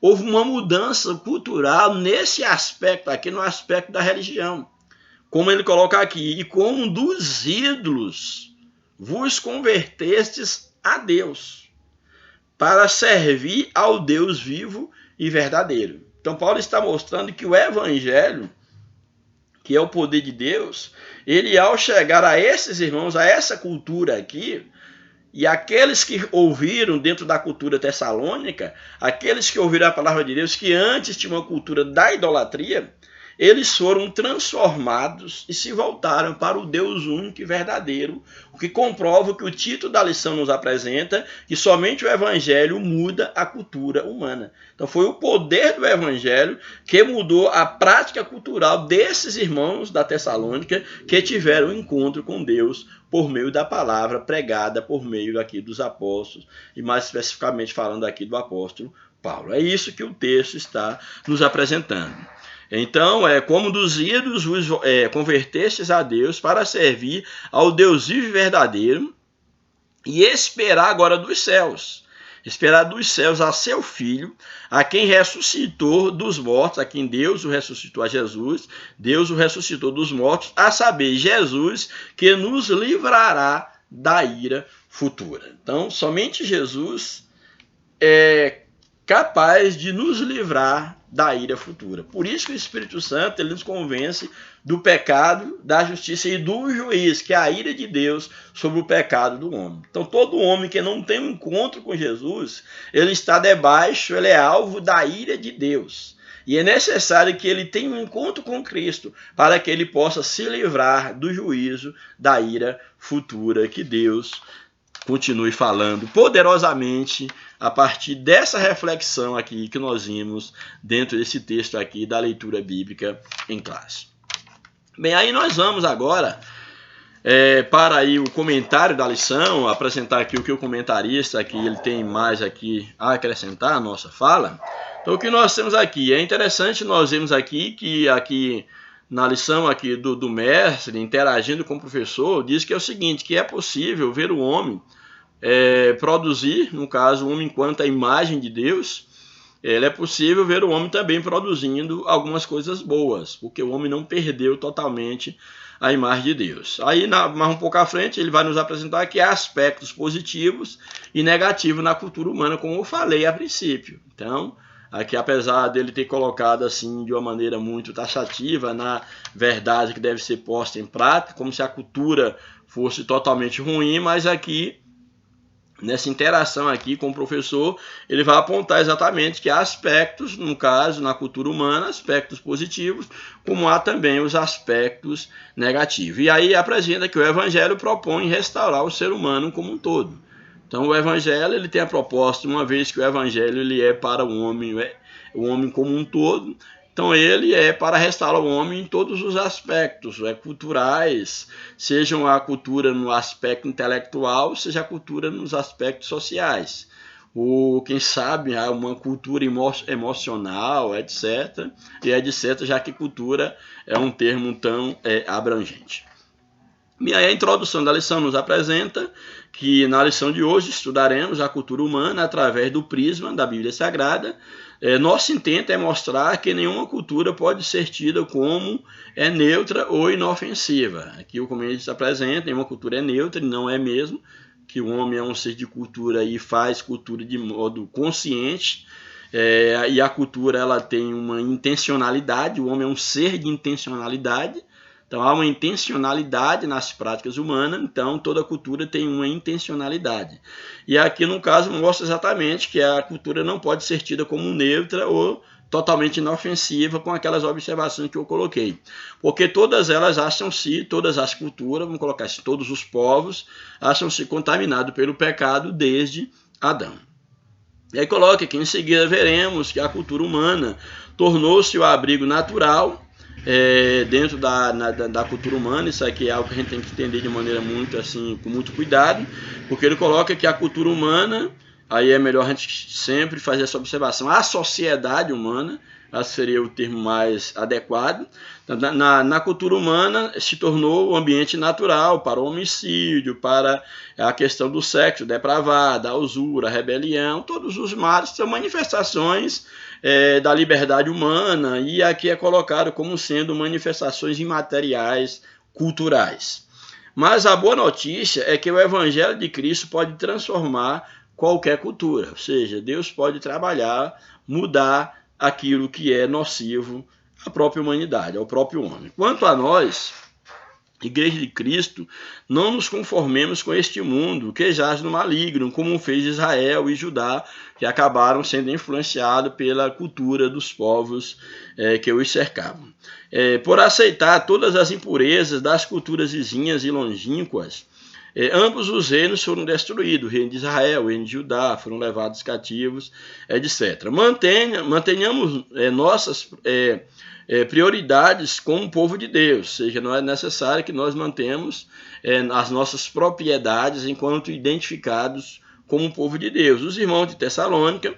houve uma mudança cultural nesse aspecto aqui, no aspecto da religião. Como ele coloca aqui, e como dos ídolos vos convertestes a Deus, para servir ao Deus vivo e verdadeiro. Então Paulo está mostrando que o evangelho, que é o poder de Deus, ele ao chegar a esses irmãos, a essa cultura aqui, e aqueles que ouviram dentro da cultura tessalônica, aqueles que ouviram a palavra de Deus, que antes tinham uma cultura da idolatria, eles foram transformados e se voltaram para o Deus único e verdadeiro, o que comprova que o título da lição nos apresenta que somente o evangelho muda a cultura humana. Então foi o poder do evangelho que mudou a prática cultural desses irmãos da Tessalônica que tiveram um encontro com Deus por meio da palavra pregada por meio aqui dos apóstolos, e mais especificamente falando aqui do apóstolo Paulo. É isso que o texto está nos apresentando. Então, como dos ídolos vos convertestes a Deus para servir ao Deus vivo e verdadeiro e esperar agora dos céus. Esperar dos céus a seu Filho, a quem ressuscitou dos mortos, a quem Deus o ressuscitou a Jesus, Deus o ressuscitou dos mortos, a saber, Jesus, que nos livrará da ira futura. Então, somente Jesus é capaz de nos livrar da ira futura. Por isso que o Espírito Santo ele nos convence do pecado, da justiça e do juízo, que é a ira de Deus sobre o pecado do homem. Então todo homem que não tem um encontro com Jesus, ele está debaixo, ele é alvo da ira de Deus. E é necessário que ele tenha um encontro com Cristo para que ele possa se livrar do juízo, da ira futura que Deus continue falando poderosamente a partir dessa reflexão aqui que nós vimos dentro desse texto aqui da leitura bíblica em classe. Bem, aí nós vamos agora para aí o comentário da lição, apresentar aqui o que o comentarista aqui ele tem mais aqui a acrescentar à nossa fala. Então o que nós temos aqui, é interessante nós vemos aqui que aqui na lição aqui do mestre, interagindo com o professor, diz que é o seguinte, que é possível ver o homem produzir, no caso, o homem enquanto a imagem de Deus, é possível ver o homem também produzindo algumas coisas boas, porque o homem não perdeu totalmente a imagem de Deus. Aí, mais um pouco à frente, ele vai nos apresentar aqui aspectos positivos e negativos na cultura humana, como eu falei a princípio. Então, aqui, apesar dele ter colocado assim de uma maneira muito taxativa na verdade que deve ser posta em prática, como se a cultura fosse totalmente ruim, mas aqui, nessa interação aqui com o professor, ele vai apontar exatamente que há aspectos, no caso, na cultura humana, aspectos positivos, como há também os aspectos negativos. E aí apresenta que o Evangelho propõe restaurar o ser humano como um todo. Então o Evangelho ele tem a proposta, uma vez que o Evangelho ele é para o homem como um todo, então ele é para restaurar o homem em todos os aspectos, culturais, sejam a cultura no aspecto intelectual, seja a cultura nos aspectos sociais. Ou, quem sabe, uma cultura emocional, etc. E etc., já que cultura é um termo tão abrangente. E aí a introdução da lição nos apresenta que na lição de hoje estudaremos a cultura humana através do prisma da Bíblia Sagrada, Nosso intento é mostrar que nenhuma cultura pode ser tida como neutra ou inofensiva. Aqui o Comênides apresenta, nenhuma cultura é neutra, e não é mesmo, que o homem é um ser de cultura e faz cultura de modo consciente, e a cultura ela tem uma intencionalidade, o homem é um ser de intencionalidade, então há uma intencionalidade nas práticas humanas, então toda cultura tem uma intencionalidade. E aqui no caso mostra exatamente que a cultura não pode ser tida como neutra ou totalmente inofensiva com aquelas observações que eu coloquei. Porque todas elas acham-se, todas as culturas, vamos colocar assim, todos os povos, acham-se contaminados pelo pecado desde Adão. E aí coloca que em seguida veremos que a cultura humana tornou-se o abrigo natural dentro da cultura humana. Isso aqui é algo que a gente tem que entender de maneira muito assim, com muito cuidado, porque ele coloca que a cultura humana, aí é melhor a gente sempre fazer essa observação, a sociedade humana, esse seria o termo mais adequado, na cultura humana se tornou o ambiente natural para o homicídio, para a questão do sexo depravado, a usura, a rebelião, todos os males são manifestações da liberdade humana, e aqui é colocado como sendo manifestações imateriais culturais. Mas a boa notícia é que o Evangelho de Cristo pode transformar qualquer cultura, ou seja, Deus pode trabalhar, mudar aquilo que é nocivo à própria humanidade, ao próprio homem. Quanto a nós, Igreja de Cristo, não nos conformemos com este mundo que jaz no maligno, como fez Israel e Judá, que acabaram sendo influenciados pela cultura dos povos que os cercavam. Por aceitar todas as impurezas das culturas vizinhas e longínquas, ambos os reinos foram destruídos, o reino de Israel, o reino de Judá, foram levados cativos, etc. Mantenhamos nossas prioridades como povo de Deus, ou seja, não é necessário que nós mantenhamos as nossas propriedades enquanto identificados como povo de Deus. Os irmãos de Tessalônica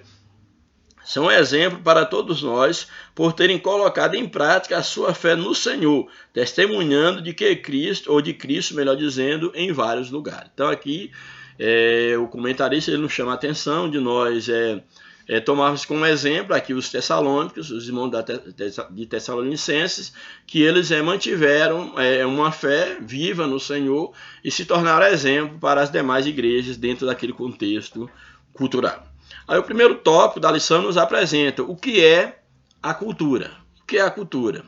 são um exemplo para todos nós por terem colocado em prática a sua fé no Senhor, testemunhando de que Cristo, ou de Cristo, melhor dizendo, em vários lugares. Então aqui o comentarista ele nos chama a atenção de nós tomarmos como exemplo aqui os tessalônicos, os irmãos de Tessalonicenses, que eles mantiveram uma fé viva no Senhor e se tornaram exemplo para as demais igrejas dentro daquele contexto cultural. Aí o primeiro tópico da lição nos apresenta o que é a cultura. O que é a cultura?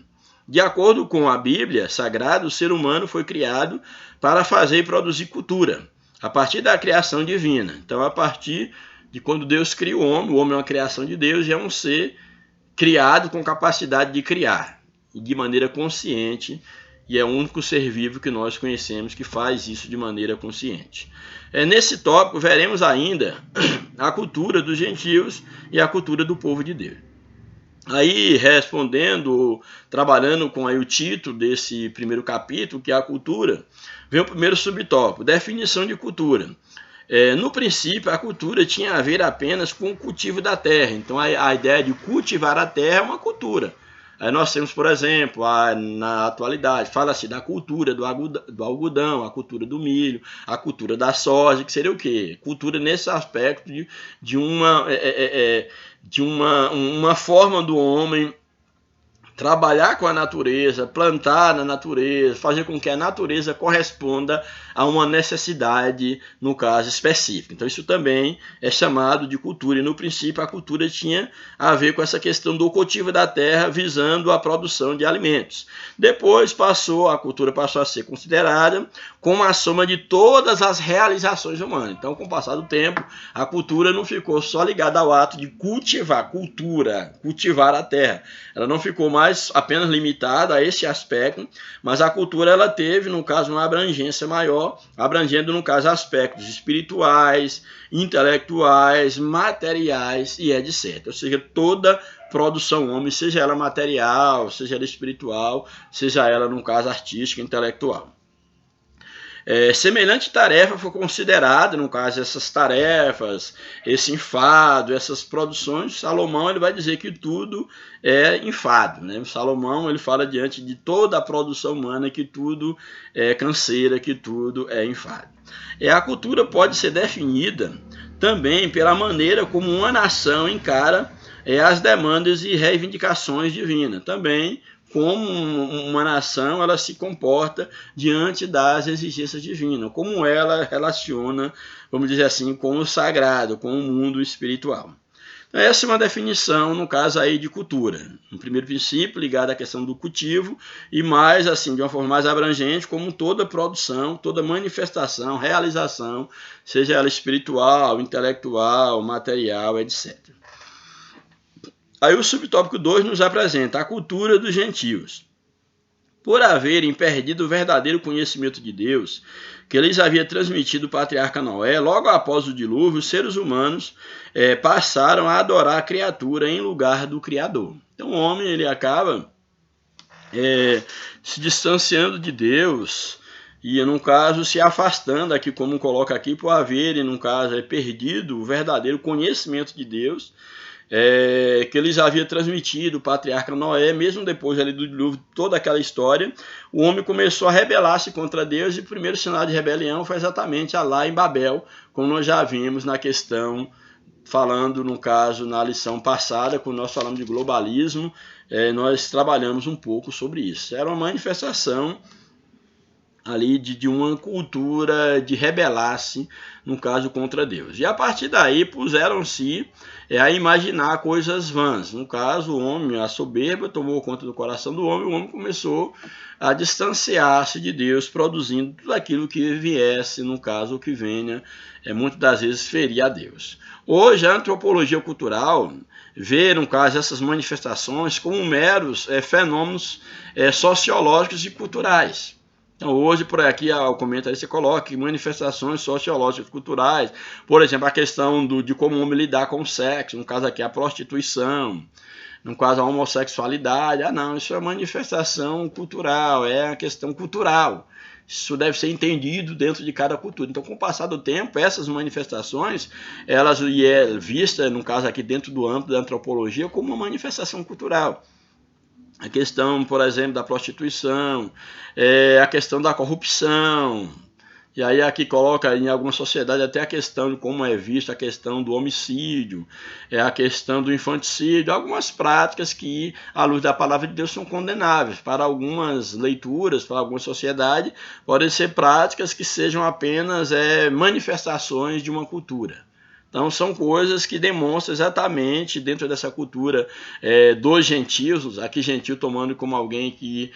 De acordo com a Bíblia Sagrada, o ser humano foi criado para fazer e produzir cultura, a partir da criação divina. Então, a partir de quando Deus cria o homem é uma criação de Deus e é um ser criado com capacidade de criar, de maneira consciente, e é o único ser vivo que nós conhecemos que faz isso de maneira consciente. Nesse tópico, veremos ainda a cultura dos gentios e a cultura do povo de Deus. Aí, respondendo, trabalhando com aí o título desse primeiro capítulo, que é a cultura, vem o primeiro subtópico, definição de cultura. No princípio, a cultura tinha a ver apenas com o cultivo da terra. Então, a ideia de cultivar a terra é uma cultura. Aí nós temos, por exemplo, na atualidade, fala-se da cultura do algodão, a cultura do milho, a cultura da soja, que seria o quê? Cultura nesse aspecto de uma forma do homem trabalhar com a natureza, plantar na natureza, fazer com que a natureza corresponda a uma necessidade, no caso específico. Então isso também é chamado de cultura, e no princípio a cultura tinha a ver com essa questão do cultivo da terra visando a produção de alimentos. Depois a cultura passou a ser considerada como a soma de todas as realizações humanas. Então, com o passar do tempo, a cultura não ficou só ligada ao ato de cultivar a terra. Ela não ficou mais apenas limitada a esse aspecto, mas a cultura ela teve, no caso, uma abrangência maior, abrangendo, no caso, aspectos espirituais, intelectuais, materiais e etc. Ou seja, toda produção homem, seja ela material, seja ela espiritual, seja ela, no caso, artística, intelectual. Semelhante tarefa foi considerada, no caso, essas tarefas, esse enfado, essas produções. Salomão ele vai dizer que tudo é enfado, né? Salomão ele fala diante de toda a produção humana que tudo é canseira, que tudo é enfado. A cultura pode ser definida também pela maneira como uma nação encara as demandas e reivindicações divinas. Também, como uma nação, ela se comporta diante das exigências divinas, como ela relaciona, vamos dizer assim, com o sagrado, com o mundo espiritual. Essa é uma definição, no caso aí, de cultura. No primeiro princípio, ligado à questão do cultivo, e mais, assim, de uma forma mais abrangente, como toda produção, toda manifestação, realização, seja ela espiritual, intelectual, material, etc. Aí o subtópico 2 nos apresenta a cultura dos gentios. Por haverem perdido o verdadeiro conhecimento de Deus, que lhes havia transmitido o patriarca Noé, logo após o dilúvio, os seres humanos passaram a adorar a criatura em lugar do Criador. Então o homem ele acaba se distanciando de Deus e, no caso, se afastando, aqui como coloca aqui, por haverem, no caso, perdido o verdadeiro conhecimento de Deus, que eles haviam transmitido o patriarca Noé, mesmo depois ali do dilúvio, toda aquela história, o homem começou a rebelar-se contra Deus, e o primeiro sinal de rebelião foi exatamente lá em Babel, como nós já vimos na questão, falando no caso na lição passada, quando nós falamos de globalismo, nós trabalhamos um pouco sobre isso. Era uma manifestação ali de uma cultura de rebelar-se, no caso, contra Deus. E a partir daí puseram-se a imaginar coisas vãs. No caso, o homem, a soberba tomou conta do coração do homem, o homem começou a distanciar-se de Deus, produzindo tudo aquilo que viesse, no caso, o que venha, muitas das vezes ferir a Deus. Hoje, a antropologia cultural vê, no caso, essas manifestações como meros fenômenos sociológicos e culturais. Então, hoje, por aqui, o comentário você coloca manifestações sociológicas, culturais, por exemplo, a questão de como o homem lidar com o sexo, no caso aqui, a prostituição, no caso, a homossexualidade. Não, isso é manifestação cultural, é a questão cultural. Isso deve ser entendido dentro de cada cultura. Então, com o passar do tempo, essas manifestações, elas é vista, no caso aqui, dentro do âmbito da antropologia, como uma manifestação cultural. A questão, por exemplo, da prostituição, a questão da corrupção, e aí aqui coloca em alguma sociedade até a questão de como é vista a questão do homicídio, a questão do infanticídio, algumas práticas que, à luz da palavra de Deus, são condenáveis. Para algumas leituras, para alguma sociedade, podem ser práticas que sejam apenas manifestações de uma cultura. Então, são coisas que demonstram exatamente, dentro dessa cultura dos gentios, aqui gentio tomando como alguém que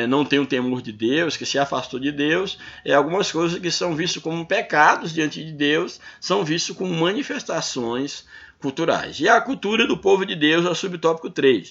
não tem o temor de Deus, que se afastou de Deus, algumas coisas que são vistas como pecados diante de Deus, são vistas como manifestações culturais. E a cultura do povo de Deus é o subtópico 3.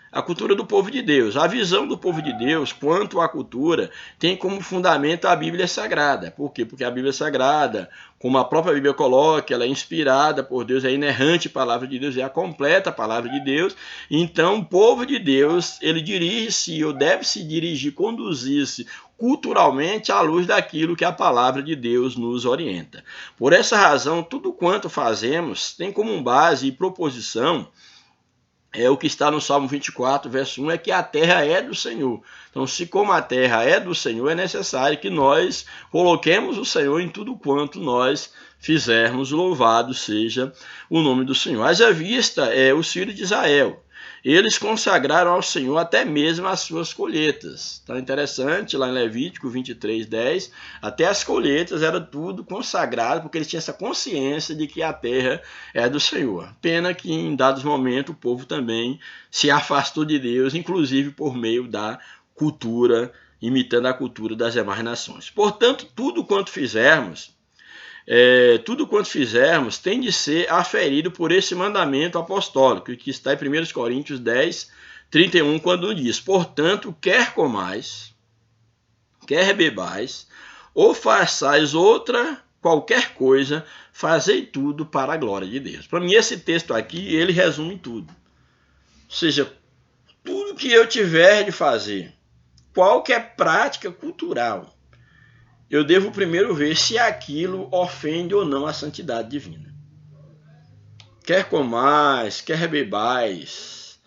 A cultura do povo de Deus. A visão do povo de Deus quanto à cultura tem como fundamento a Bíblia Sagrada. Por quê? Porque a Bíblia Sagrada, como a própria Bíblia coloca, ela é inspirada por Deus, é inerrante palavra de Deus, é a completa palavra de Deus. Então, o povo de Deus, ele dirige-se, ou deve se dirigir, conduzir-se culturalmente à luz daquilo que a palavra de Deus nos orienta. Por essa razão, tudo quanto fazemos tem como base e proposição o que está no Salmo 24, verso 1, é que a terra é do Senhor. Então, se como a terra é do Senhor, é necessário que nós coloquemos o Senhor em tudo quanto nós fizermos. Louvado seja o nome do Senhor. Haja vista os filhos de Israel. Eles consagraram ao Senhor até mesmo as suas colheitas. Então, interessante, lá em Levítico 23, 10, até as colheitas era tudo consagrado, porque eles tinham essa consciência de que a terra é do Senhor. Pena que em dados momentos o povo também se afastou de Deus, inclusive por meio da cultura, imitando a cultura das demais nações. Portanto, tudo quanto fizermos tem de ser aferido por esse mandamento apostólico, que está em 1 Coríntios 10, 31, quando diz: portanto, quer comais, quer bebais, ou façais qualquer coisa, fazei tudo para a glória de Deus. Para mim, esse texto aqui, ele resume tudo. Ou seja, tudo que eu tiver de fazer, qualquer prática cultural, eu devo primeiro ver se aquilo ofende ou não a santidade divina. Quer comais, quer bebais,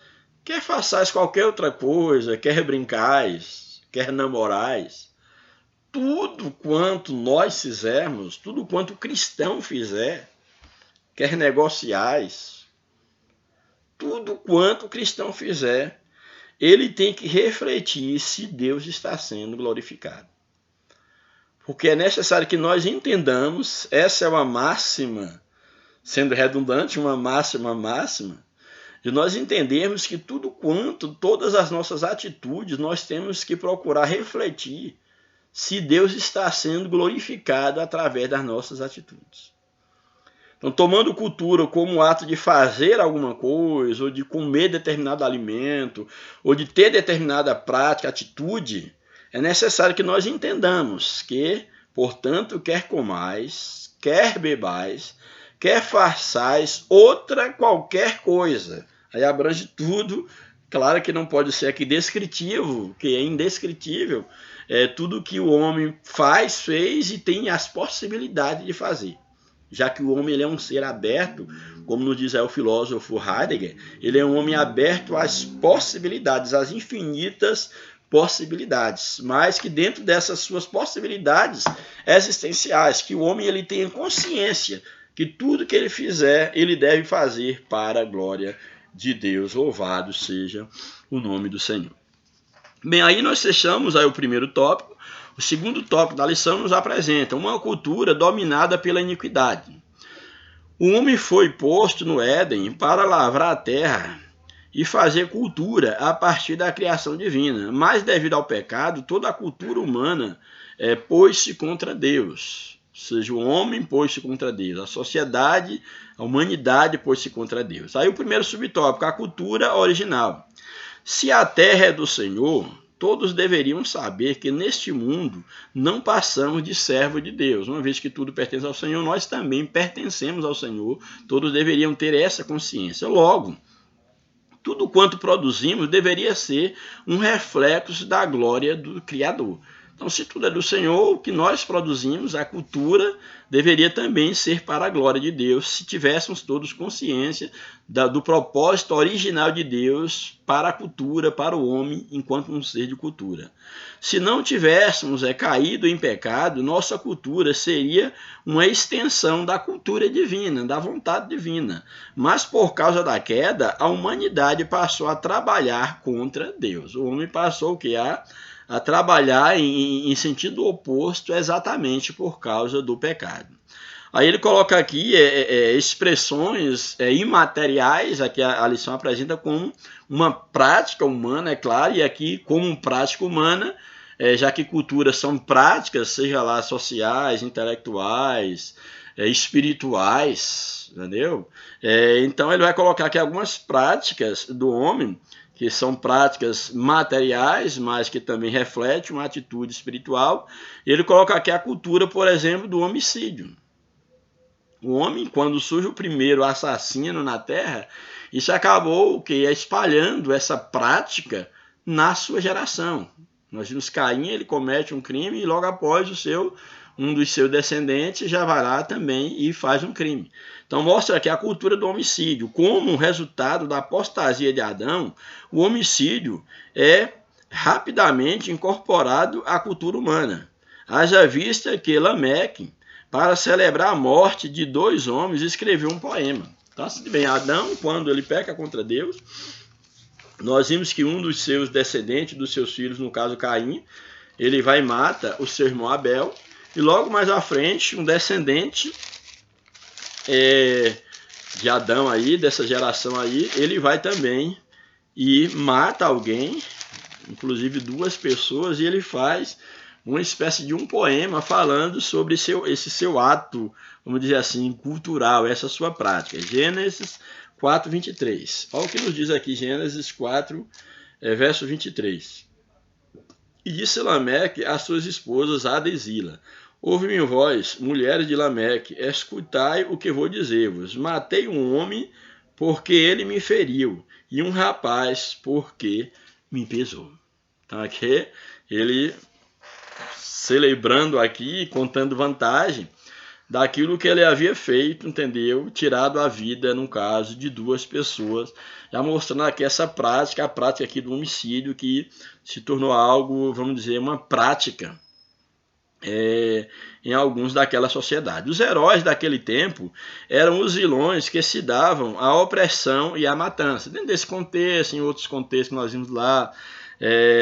quer façais qualquer outra coisa, quer brincais, quer namorais, tudo quanto nós fizermos, tudo quanto o cristão fizer, quer negociais, tudo quanto o cristão fizer, ele tem que refletir se Deus está sendo glorificado. Porque é necessário que nós entendamos, essa é uma máxima, sendo redundante, uma máxima, de nós entendermos que tudo quanto, todas as nossas atitudes, nós temos que procurar refletir se Deus está sendo glorificado através das nossas atitudes. Então, tomando cultura como um ato de fazer alguma coisa, ou de comer determinado alimento, ou de ter determinada prática, atitude, é necessário que nós entendamos que, portanto, quer comais, quer bebais, quer façais outra qualquer coisa. Aí abrange tudo. Claro que não pode ser aqui descritivo, que é indescritível, tudo que o homem faz, fez e tem as possibilidades de fazer. Já que o homem ele é um ser aberto, como nos diz aí o filósofo Heidegger, ele é um homem aberto às possibilidades, às infinitas possibilidades, mas que dentro dessas suas possibilidades existenciais, que o homem ele tenha consciência que tudo que ele fizer, ele deve fazer para a glória de Deus. Louvado seja o nome do Senhor. Bem, aí nós fechamos aí o primeiro tópico. O segundo tópico da lição nos apresenta uma cultura dominada pela iniquidade. O homem foi posto no Éden para lavrar a terra e fazer cultura a partir da criação divina, mas devido ao pecado, toda a cultura humana pôs-se contra Deus. Ou seja, o homem pôs-se contra Deus, a sociedade, a humanidade pôs-se contra Deus. Aí o primeiro subtópico, a cultura original. Se a terra é do Senhor, todos deveriam saber que neste mundo não passamos de servo de Deus. Uma vez que tudo pertence ao Senhor, nós também pertencemos ao Senhor. Todos deveriam ter essa consciência. Logo, tudo quanto produzimos deveria ser um reflexo da glória do Criador. Então, se tudo é do Senhor, o que nós produzimos, a cultura, deveria também ser para a glória de Deus, se tivéssemos todos consciência do propósito original de Deus para a cultura, para o homem, enquanto um ser de cultura. Se não tivéssemos caído em pecado, nossa cultura seria uma extensão da cultura divina, da vontade divina. Mas por causa da queda, a humanidade passou a trabalhar contra Deus. O homem passou o que? A trabalhar em sentido oposto exatamente por causa do pecado. Aí ele coloca aqui expressões imateriais, aqui a lição apresenta como uma prática humana, é claro, e aqui como prática humana, já que culturas são práticas, seja lá sociais, intelectuais, espirituais, entendeu? Então ele vai colocar aqui algumas práticas do homem, que são práticas materiais, mas que também refletem uma atitude espiritual. Ele coloca aqui a cultura, por exemplo, do homicídio. O homem, quando surge o primeiro assassino na Terra, isso acabou espalhando essa prática na sua geração. Nós vimos Caim, ele comete um crime e logo após um dos seus descendentes já vai lá também e faz um crime. Então mostra aqui a cultura do homicídio. Como resultado da apostasia de Adão, o homicídio é rapidamente incorporado à cultura humana. Haja vista que Lameque, para celebrar a morte de 2 homens, escreveu um poema. Então, assim, bem, Adão, quando ele peca contra Deus, nós vimos que um dos seus descendentes, dos seus filhos, no caso Caim, ele vai e mata o seu irmão Abel, e logo mais à frente, um descendente de Adão aí, dessa geração aí, ele vai também e mata alguém, inclusive 2 pessoas, e ele faz uma espécie de um poema falando sobre esse seu ato, vamos dizer assim, cultural, essa sua prática. Gênesis 4, 23. Olha o que nos diz aqui, Gênesis 4, verso 23. E disse Lameque às suas esposas Ada e Zila: ouve-me vós, mulheres de Lameque, escutai o que vou dizer-vos. Matei um homem porque ele me feriu, e um rapaz porque me pesou. Então aqui ele celebrando aqui, contando vantagem daquilo que ele havia feito, entendeu? Tirado a vida, no caso, de 2 pessoas, já mostrando aqui essa prática, a prática aqui do homicídio, que se tornou algo, vamos dizer, uma prática em alguns daquela sociedade. Os heróis daquele tempo eram os vilões que se davam à opressão e à matança. Dentro desse contexto, em outros contextos que nós vimos lá,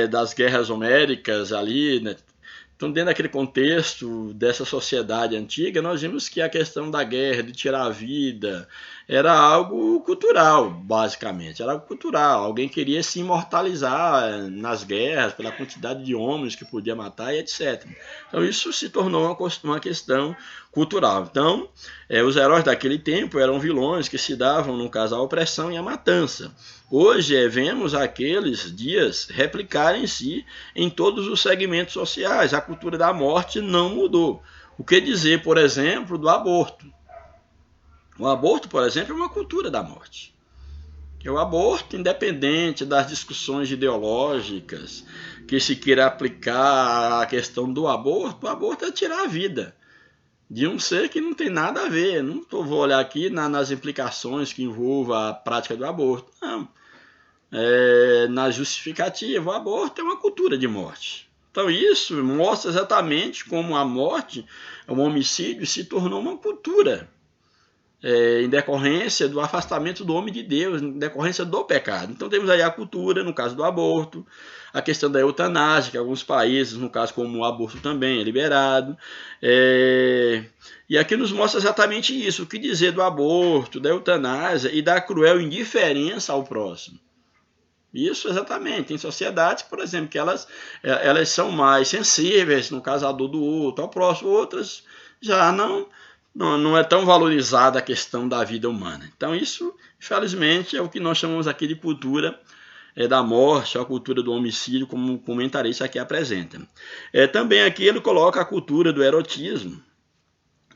das guerras homéricas ali, né? Então, dentro daquele contexto dessa sociedade antiga, nós vimos que a questão da guerra, de tirar a vida, era algo cultural, basicamente. Era algo cultural. Alguém queria se imortalizar nas guerras, pela quantidade de homens que podia matar e etc. Então, isso se tornou uma questão cultural. Então, os heróis daquele tempo eram vilões que se davam, no caso, à opressão e à matança. Hoje, vemos aqueles dias replicarem-se em todos os segmentos sociais. A cultura da morte não mudou. O que dizer, por exemplo, do aborto? O aborto, por exemplo, é uma cultura da morte. O aborto, independente das discussões ideológicas que se queira aplicar à questão do aborto, o aborto é tirar a vida de um ser que não tem nada a ver. Não vou olhar aqui nas implicações que envolvam a prática do aborto. Não. Na justificativa, o aborto é uma cultura de morte. Então isso mostra exatamente como a morte, o homicídio, se tornou uma cultura em decorrência do afastamento do homem de Deus, em decorrência do pecado. Então temos aí a cultura, no caso do aborto, a questão da eutanásia, que em alguns países, no caso como o aborto também é liberado. E aqui nos mostra exatamente isso, o que dizer do aborto, da eutanásia e da cruel indiferença ao próximo. Isso, exatamente. Tem sociedades, por exemplo, que elas são mais sensíveis, no caso, à dor do outro, ao próximo. Outras já não é tão valorizada a questão da vida humana. Então, isso, infelizmente, é o que nós chamamos aqui de cultura da morte, a cultura do homicídio, como o comentarista aqui apresenta. Também aqui ele coloca a cultura do erotismo.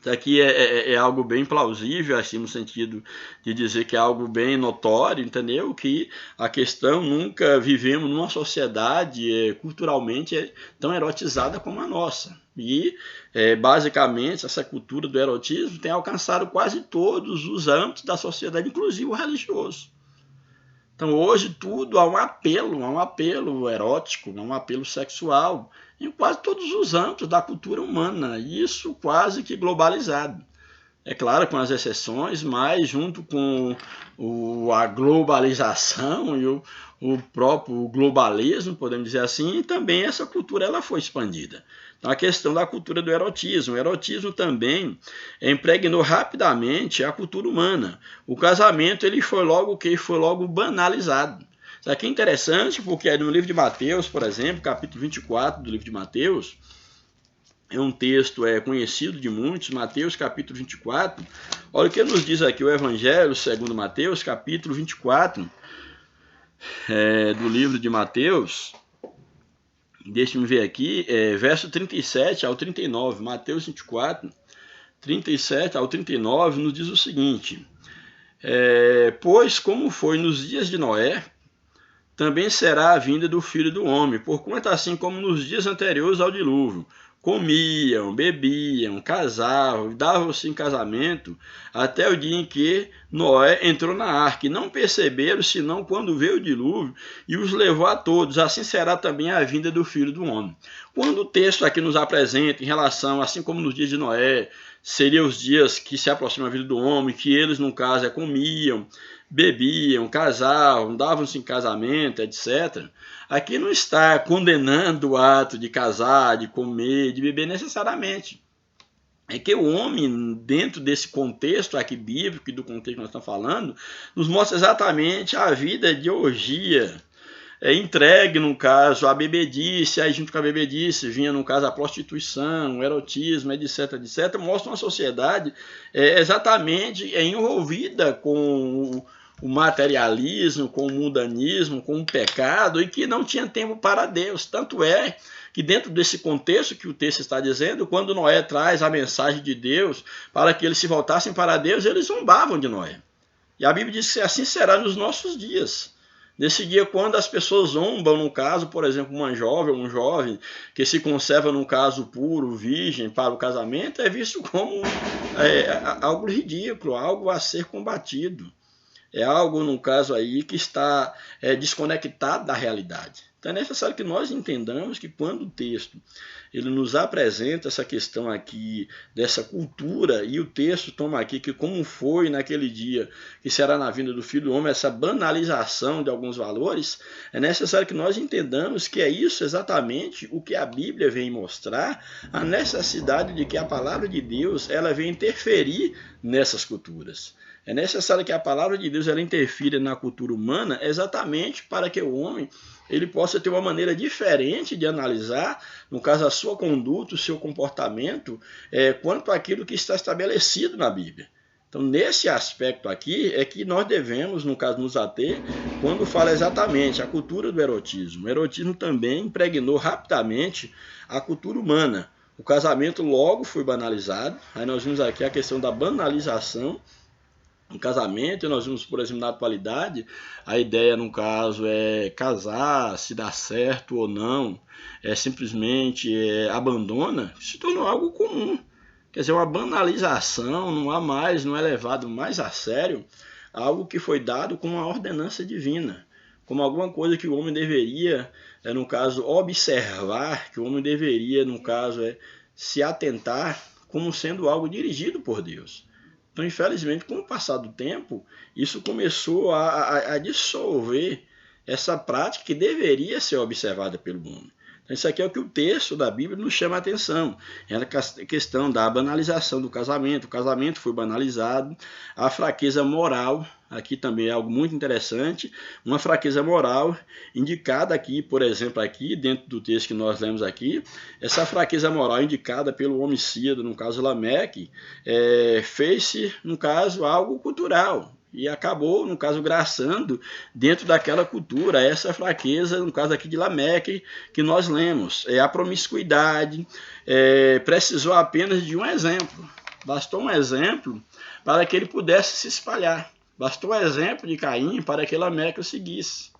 Isso aqui é algo bem plausível, assim, no sentido de dizer que é algo bem notório, entendeu? Que a questão, nunca vivemos numa sociedade culturalmente tão erotizada como a nossa. E, basicamente, essa cultura do erotismo tem alcançado quase todos os âmbitos da sociedade, inclusive o religioso. Então, hoje, tudo há um apelo erótico, há um apelo sexual, em quase todos os âmbitos da cultura humana, isso quase que globalizado. É claro, com as exceções, mas junto com a globalização e o próprio globalismo, podemos dizer assim, também essa cultura ela foi expandida. Então, a questão da cultura do erotismo. O erotismo também impregnou rapidamente a cultura humana. O casamento ele foi logo banalizado. Isso aqui é interessante porque no livro de Mateus, por exemplo, capítulo 24 do livro de Mateus, é um texto conhecido de muitos, Mateus capítulo 24. Olha o que nos diz aqui o Evangelho segundo Mateus, capítulo 24, do livro de Mateus. Deixa-me ver aqui, verso 37 ao 39, Mateus 24, 37 ao 39, nos diz o seguinte: pois como foi nos dias de Noé, também será a vinda do Filho do Homem, porquanto assim como nos dias anteriores ao dilúvio, comiam, bebiam, casavam, davam-se em casamento, até o dia em que Noé entrou na arca, e não perceberam, senão quando veio o dilúvio, e os levou a todos. Assim será também a vinda do Filho do Homem. Quando o texto aqui nos apresenta, em relação, assim como nos dias de Noé, seriam os dias que se aproximam a vida do homem, que eles, no caso, comiam, bebiam, casavam, davam-se em casamento, etc. Aqui não está condenando o ato de casar, de comer, de beber necessariamente. É que o homem, dentro desse contexto aqui bíblico e do contexto que nós estamos falando, nos mostra exatamente a vida de orgia, entregue, no caso, a bebedice, aí junto com a bebedice vinha, no caso, a prostituição, o erotismo, etc, etc, mostra uma sociedade exatamente envolvida com o materialismo, com o mundanismo, com o pecado, e que não tinha tempo para Deus. Tanto é que dentro desse contexto que o texto está dizendo, quando Noé traz a mensagem de Deus para que eles se voltassem para Deus, eles zombavam de Noé. E a Bíblia diz que assim será nos nossos dias. Nesse dia, quando as pessoas zombam, no caso, por exemplo, uma jovem ou um jovem que se conserva num caso puro, virgem, para o casamento, é visto como algo ridículo, algo a ser combatido. É algo, no caso aí, que está desconectado da realidade. Então é necessário que nós entendamos que quando o texto ele nos apresenta essa questão aqui dessa cultura, e o texto toma aqui que como foi naquele dia que será na vinda do Filho do Homem, essa banalização de alguns valores, é necessário que nós entendamos que é isso exatamente o que a Bíblia vem mostrar, a necessidade de que a palavra de Deus ela vem interferir nessas culturas. É necessário que a palavra de Deus ela interfira na cultura humana exatamente para que o homem ele possa ter uma maneira diferente de analisar, no caso, a sua conduta, o seu comportamento, quanto àquilo que está estabelecido na Bíblia. Então, nesse aspecto aqui, é que nós devemos, no caso, nos ater, quando fala exatamente a cultura do erotismo. O erotismo também impregnou rapidamente a cultura humana. O casamento logo foi banalizado, aí nós vimos aqui a questão da banalização no casamento, e nós vimos, por exemplo, na atualidade, a ideia, no caso, é casar, se dá certo ou não, simplesmente abandona, se tornou algo comum. Quer dizer, uma banalização, não é levado mais a sério algo que foi dado como uma ordenança divina, como alguma coisa que o homem deveria, no caso, observar, que o homem deveria, no caso, se atentar como sendo algo dirigido por Deus. Então, infelizmente, com o passar do tempo, isso começou a dissolver essa prática que deveria ser observada pelo homem. Então, isso aqui é o que o texto da Bíblia nos chama a atenção. É a questão da banalização do casamento. O casamento foi banalizado, a fraqueza moral. Aqui também é algo muito interessante, uma fraqueza moral indicada aqui, por exemplo, aqui dentro do texto que nós lemos aqui, essa fraqueza moral indicada pelo homicida, no caso Lameque, fez-se, no caso, algo cultural e acabou, no caso, graçando dentro daquela cultura essa fraqueza, no caso aqui de Lameque, que nós lemos. A promiscuidade precisou apenas de um exemplo, bastou um exemplo para que ele pudesse se espalhar. Bastou o exemplo de Caim para que Lameque o seguisse.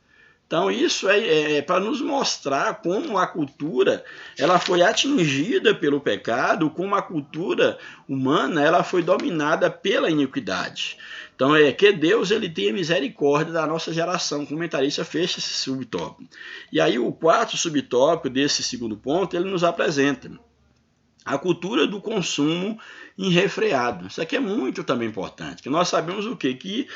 Então isso é para nos mostrar como a cultura ela foi atingida pelo pecado, como a cultura humana ela foi dominada pela iniquidade. Então que Deus ele tenha misericórdia da nossa geração. O comentarista fecha esse subtópico. E aí o quarto subtópico desse segundo ponto ele nos apresenta a cultura do consumo irrefreado. Isso aqui é muito também importante, que nós sabemos o quê? Que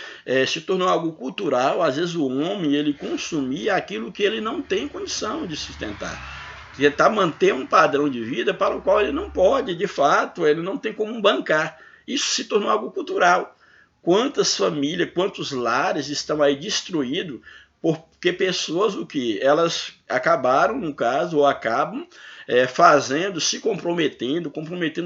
se tornou algo cultural, às vezes o homem ele consumia aquilo que ele não tem condição de sustentar. Tentar manter um padrão de vida para o qual ele não pode, de fato, ele não tem como bancar. Isso se tornou algo cultural. Quantas famílias, quantos lares estão aí destruídos porque pessoas o que elas acabaram, no caso, ou acabam fazendo, se comprometendo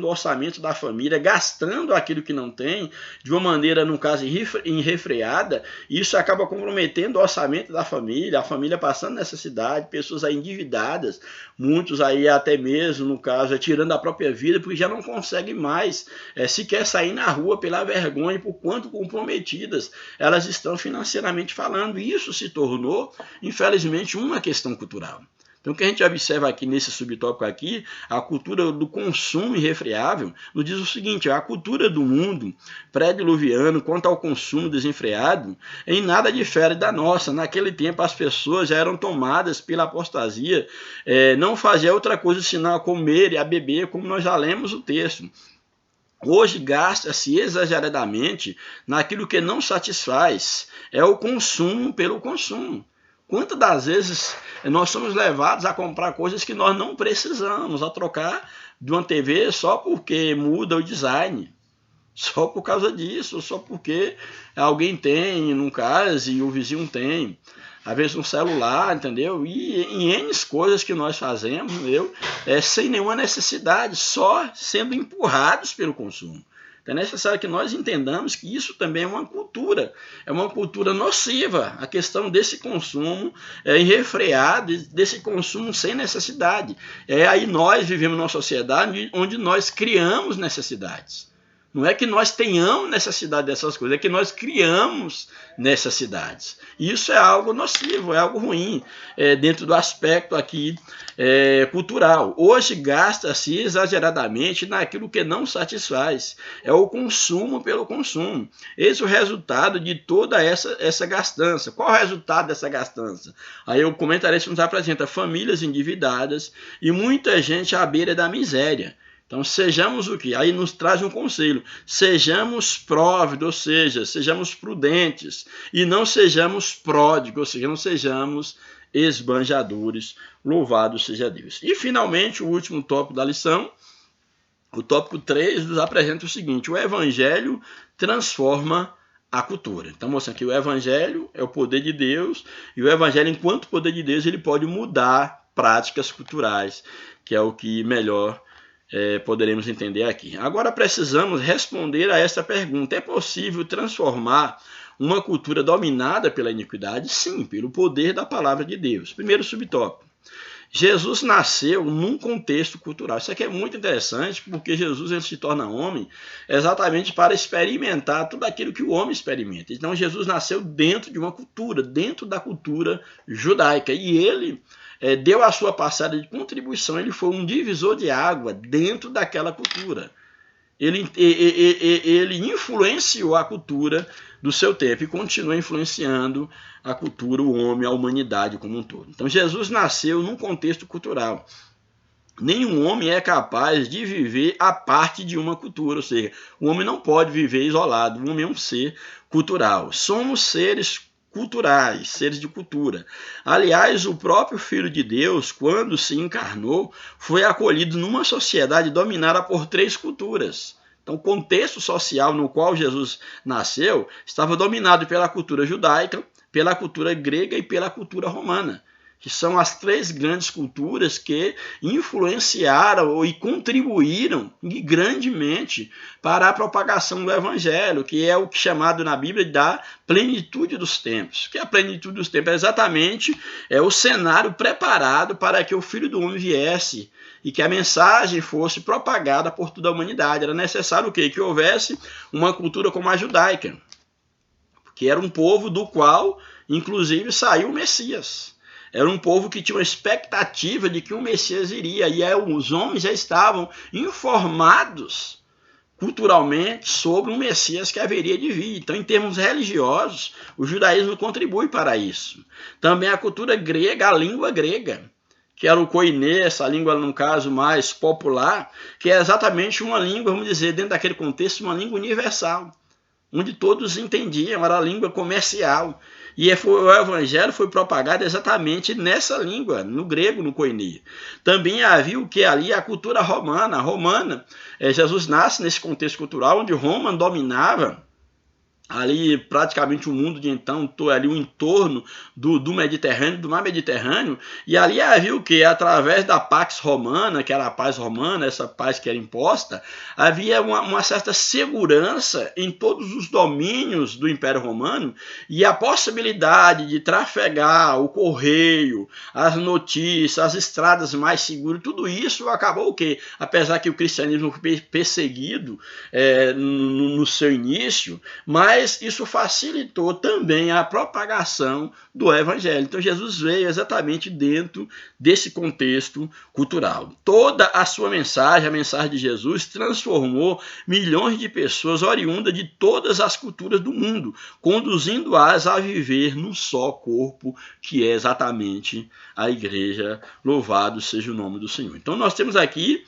o orçamento da família, gastando aquilo que não tem, de uma maneira, no caso, irrefreada, e isso acaba comprometendo o orçamento da família, a família passando necessidade, pessoas aí endividadas, muitos aí até mesmo, no caso, tirando a própria vida, porque já não conseguem mais sequer sair na rua pela vergonha, por quanto comprometidas elas estão financeiramente falando, e isso se tornou, infelizmente, uma questão cultural. Então, o que a gente observa aqui nesse subtópico aqui, a cultura do consumo irrefreável, nos diz o seguinte: a cultura do mundo pré-diluviano quanto ao consumo desenfreado, em nada difere da nossa. Naquele tempo, as pessoas já eram tomadas pela apostasia, não fazia outra coisa senão a comer e a beber, como nós já lemos o texto. Hoje gasta-se exageradamente naquilo que não satisfaz, é o consumo pelo consumo. Quantas das vezes nós somos levados a comprar coisas que nós não precisamos, a trocar de uma TV só porque muda o design, só por causa disso, só porque alguém tem, no caso, e o vizinho tem, às vezes um celular, entendeu? E em N coisas que nós fazemos, entendeu? Sem nenhuma necessidade, só sendo empurrados pelo consumo. É necessário que nós entendamos que isso também é uma cultura nociva, a questão desse consumo irrefreado, desse consumo sem necessidade. Aí nós vivemos numa sociedade onde nós criamos necessidades. Não é que nós tenhamos necessidade dessas coisas, é que nós criamos necessidades. Isso é algo nocivo, é algo ruim, dentro do aspecto aqui cultural. Hoje gasta-se exageradamente naquilo que não satisfaz. É o consumo pelo consumo. Esse é o resultado de toda essa gastança. Qual é o resultado dessa gastança? Aí o comentarista nos apresenta famílias endividadas e muita gente à beira da miséria. Então, sejamos o quê? Aí nos traz um conselho. Sejamos próvidos, ou seja, sejamos prudentes. E não sejamos pródigos, ou seja, não sejamos esbanjadores. Louvado seja Deus. E, finalmente, o último tópico da lição, o tópico 3, nos apresenta o seguinte: o Evangelho transforma a cultura. Então, mostrando que o Evangelho é o poder de Deus, e o Evangelho, enquanto poder de Deus, ele pode mudar práticas culturais, que é o que melhor poderemos entender aqui. Agora precisamos responder a essa pergunta: é possível transformar uma cultura dominada pela iniquidade? Sim, pelo poder da palavra de Deus. Primeiro subtópico: Jesus nasceu num contexto cultural. Isso aqui é muito interessante, porque Jesus ele se torna homem exatamente para experimentar tudo aquilo que o homem experimenta. Então Jesus nasceu dentro de uma cultura, dentro da cultura judaica, e ele deu a sua passada de contribuição. Ele foi um divisor de água dentro daquela cultura. Ele influenciou a cultura do seu tempo e continua influenciando a cultura, o homem, a humanidade como um todo. Então Jesus nasceu num contexto cultural. Nenhum homem é capaz de viver à parte de uma cultura, ou seja, o homem não pode viver isolado, o homem é um ser cultural. Somos seres culturais, seres de cultura. Aliás, o próprio Filho de Deus, quando se encarnou, foi acolhido numa sociedade dominada por 3 culturas. Então, o contexto social no qual Jesus nasceu estava dominado pela cultura judaica, pela cultura grega e pela cultura romana, que são as 3 grandes culturas que influenciaram e contribuíram grandemente para a propagação do Evangelho, que é o que é chamado na Bíblia da plenitude dos tempos. Que a plenitude dos tempos é exatamente o cenário preparado para que o Filho do Homem viesse e que a mensagem fosse propagada por toda a humanidade. Era necessário o quê? Que houvesse uma cultura como a judaica, que era um povo do qual, inclusive, saiu o Messias. Era um povo que tinha uma expectativa de que o Messias iria, e os homens já estavam informados culturalmente sobre um Messias que haveria de vir. Então, em termos religiosos, o judaísmo contribui para isso. Também a cultura grega, a língua grega, que era o koiné, essa língua, no caso, mais popular, que é exatamente uma língua, vamos dizer, dentro daquele contexto, uma língua universal, onde todos entendiam, era a língua comercial. E o Evangelho foi propagado exatamente nessa língua, no grego, no koiné. Também havia o que ali? A cultura romana. Jesus nasce nesse contexto cultural, onde Roma dominava ali praticamente o mundo de então, ali o entorno do Mediterrâneo, do mar Mediterrâneo, e ali havia o que? Através da Pax Romana, que era a paz romana, essa paz que era imposta, havia uma certa segurança em todos os domínios do Império Romano, e a possibilidade de trafegar o correio, as notícias, as estradas mais seguras, tudo isso acabou o quê? Apesar que o cristianismo foi perseguido no seu início, mas isso facilitou também a propagação do Evangelho. Então Jesus veio exatamente dentro desse contexto cultural. Toda a sua mensagem, a mensagem de Jesus, transformou milhões de pessoas oriundas de todas as culturas do mundo, conduzindo-as a viver num só corpo, que é exatamente a igreja. Louvado seja o nome do Senhor. Então nós temos aqui,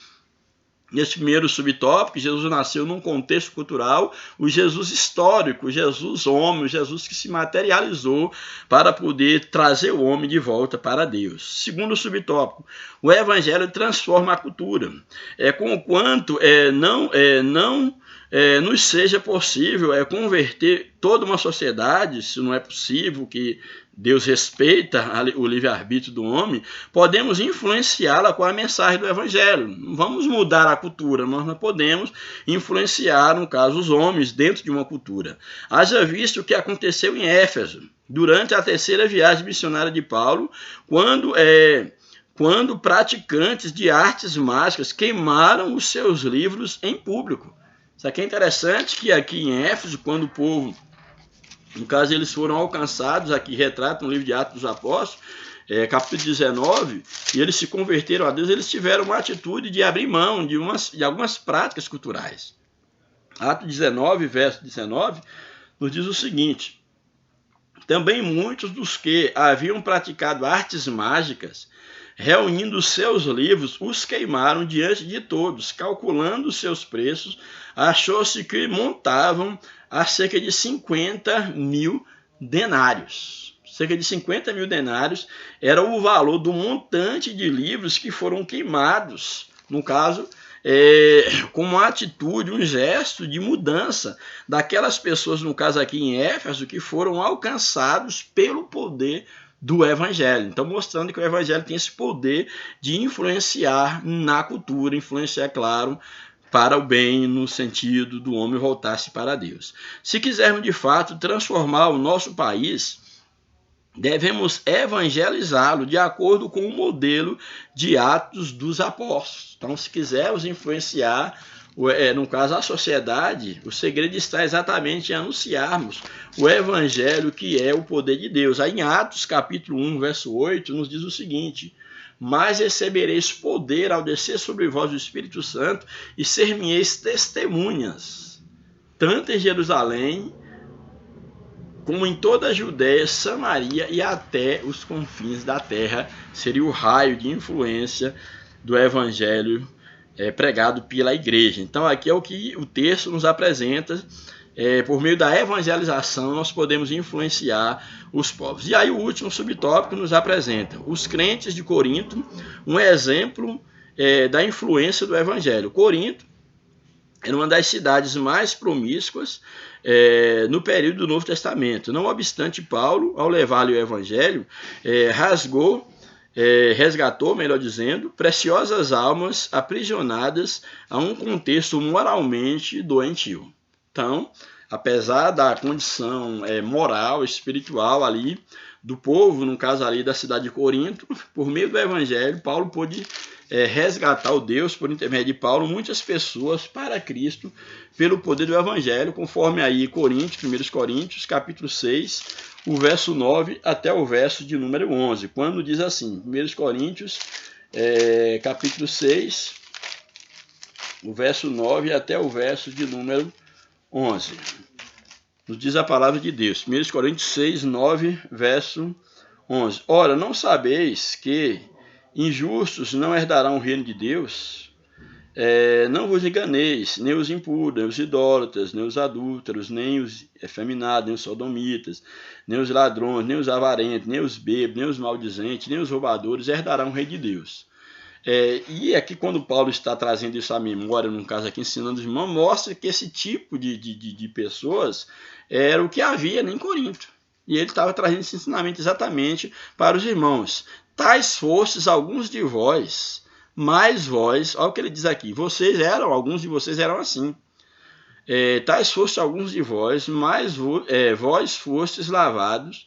nesse primeiro subtópico, Jesus nasceu num contexto cultural, o Jesus histórico, o Jesus homem, o Jesus que se materializou para poder trazer o homem de volta para Deus. Segundo subtópico, o Evangelho transforma a cultura. Conquanto não nos seja possível converter toda uma sociedade, se não é possível, que Deus respeita o livre-arbítrio do homem, podemos influenciá-la com a mensagem do Evangelho. Não vamos mudar a cultura, nós não podemos influenciar, no caso, os homens dentro de uma cultura. Haja visto o que aconteceu em Éfeso, durante a 3ª viagem missionária de Paulo, quando praticantes de artes mágicas queimaram os seus livros em público. Isso aqui é interessante que aqui em Éfeso, quando o povo, no caso eles foram alcançados, aqui retrata no livro de Atos dos Apóstolos, capítulo 19, e eles se converteram a Deus, eles tiveram uma atitude de abrir mão de algumas práticas culturais. Atos 19, verso 19, nos diz o seguinte: também muitos dos que haviam praticado artes mágicas, reunindo os seus livros, os queimaram diante de todos, calculando os seus preços, achou-se que montavam a cerca de 50.000 denários. Cerca de 50.000 denários era o valor do montante de livros que foram queimados, no caso, com uma atitude, um gesto de mudança daquelas pessoas, no caso aqui em Éfeso, que foram alcançados pelo poder do Evangelho. Então, mostrando que o Evangelho tem esse poder de influenciar na cultura, influenciar, claro, para o bem, no sentido do homem voltar-se para Deus. Se quisermos, de fato, transformar o nosso país, devemos evangelizá-lo de acordo com o modelo de Atos dos Apóstolos. Então, se quisermos influenciar, no caso, a sociedade, o segredo está exatamente em anunciarmos o evangelho, que é o poder de Deus. Aí em Atos, capítulo 1, verso 8, nos diz o seguinte: mas recebereis poder ao descer sobre vós o Espírito Santo, e ser-me-eis testemunhas, tanto em Jerusalém, como em toda a Judéia, Samaria e até os confins da terra. Seria o raio de influência do evangelho pregado pela igreja. Então aqui é o que o texto nos apresenta. Por meio da evangelização nós podemos influenciar os povos. E aí o último subtópico nos apresenta os crentes de Corinto, um exemplo da influência do evangelho. Corinto era uma das cidades mais promíscuas no período do Novo Testamento. Não obstante, Paulo, ao levar-lhe o evangelho, resgatou, melhor dizendo, preciosas almas aprisionadas a um contexto moralmente doentio. Então, apesar da condição moral, espiritual ali do povo, no caso ali da cidade de Corinto, por meio do evangelho, Paulo pôde resgatar o Deus, por intermédio de Paulo, muitas pessoas para Cristo, pelo poder do evangelho, conforme aí 1 Coríntios, capítulo 6, o verso 9 até o verso de número 11, quando diz assim, 1 Coríntios, capítulo 6, o verso 9 até o verso de número 11. Nos diz a palavra de Deus, 1 Coríntios 6, 9, verso 11. Ora, não sabeis que injustos não herdarão o reino de Deus? Não vos enganeis, nem os impuros, nem os idólatras, nem os adúlteros, nem os efeminados, nem os sodomitas, nem os ladrões, nem os avarentos, nem os bêbados, nem os maldizentes, nem os roubadores herdarão o reino de Deus. E aqui quando Paulo está trazendo isso à memória, no caso aqui ensinando os irmãos, mostra que esse tipo de pessoas era o que havia em Corinto. E ele estava trazendo esse ensinamento exatamente para os irmãos. Tais fostes alguns de vós, mas vós, olha o que ele diz aqui, alguns de vocês eram assim. Tais fostes alguns de vós, mas vós fostes lavados,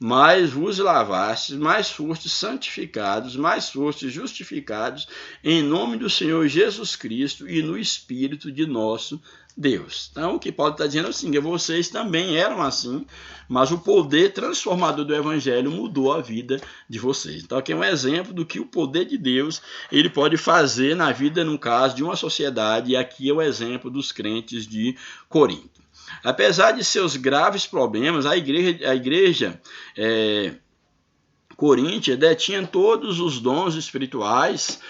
mais vos lavastes, mais fostes santificados, mais fostes justificados, em nome do Senhor Jesus Cristo e no Espírito de nosso Deus. Então, o que Paulo está dizendo é assim, que vocês também eram assim, mas o poder transformador do Evangelho mudou a vida de vocês. Então, aqui é um exemplo do que o poder de Deus ele pode fazer na vida, no caso, de uma sociedade, e aqui é o exemplo dos crentes de Corinto. Apesar de seus graves problemas, a igreja coríntia detinha todos os dons espirituais.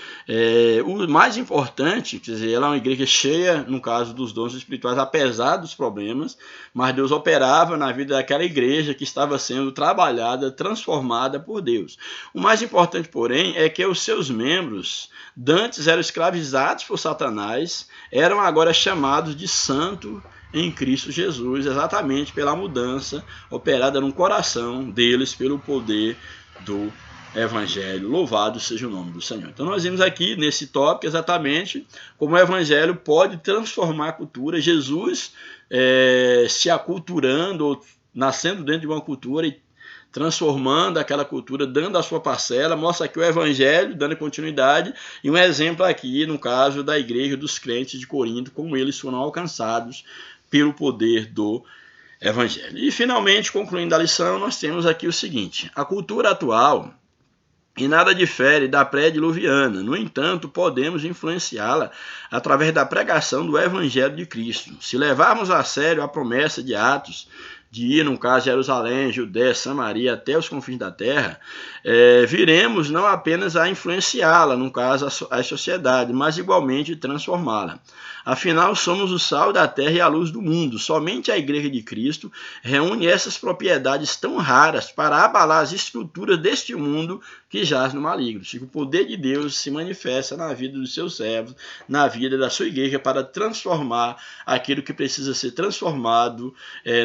O mais importante, quer dizer, ela é uma igreja cheia, no caso dos dons espirituais, apesar dos problemas, mas Deus operava na vida daquela igreja que estava sendo trabalhada, transformada por Deus. O mais importante, porém, é que os seus membros, dantes eram escravizados por Satanás, eram agora chamados de santo em Cristo Jesus, exatamente pela mudança operada no coração deles pelo poder do Evangelho. Louvado seja o nome do Senhor. Então nós vimos aqui nesse tópico exatamente como o Evangelho pode transformar a cultura. Jesus se aculturando, ou nascendo dentro de uma cultura e transformando aquela cultura, dando a sua parcela, mostra aqui o evangelho, dando continuidade, e um exemplo aqui, no caso da igreja dos crentes de Corinto, como eles foram alcançados pelo poder do evangelho. E finalmente, concluindo a lição, nós temos aqui o seguinte: a cultura atual em nada difere da pré-diluviana. No entanto, podemos influenciá-la através da pregação do Evangelho de Cristo. Se levarmos a sério a promessa de Atos, de ir, no caso, Jerusalém, Judéia, Samaria, até os confins da terra, viremos não apenas a influenciá-la, no caso, a sociedade, mas igualmente transformá-la. Afinal, somos o sal da terra e a luz do mundo. Somente a Igreja de Cristo reúne essas propriedades tão raras para abalar as estruturas deste mundo que jaz no maligno. O poder de Deus se manifesta na vida dos seus servos, na vida da sua igreja, para transformar aquilo que precisa ser transformado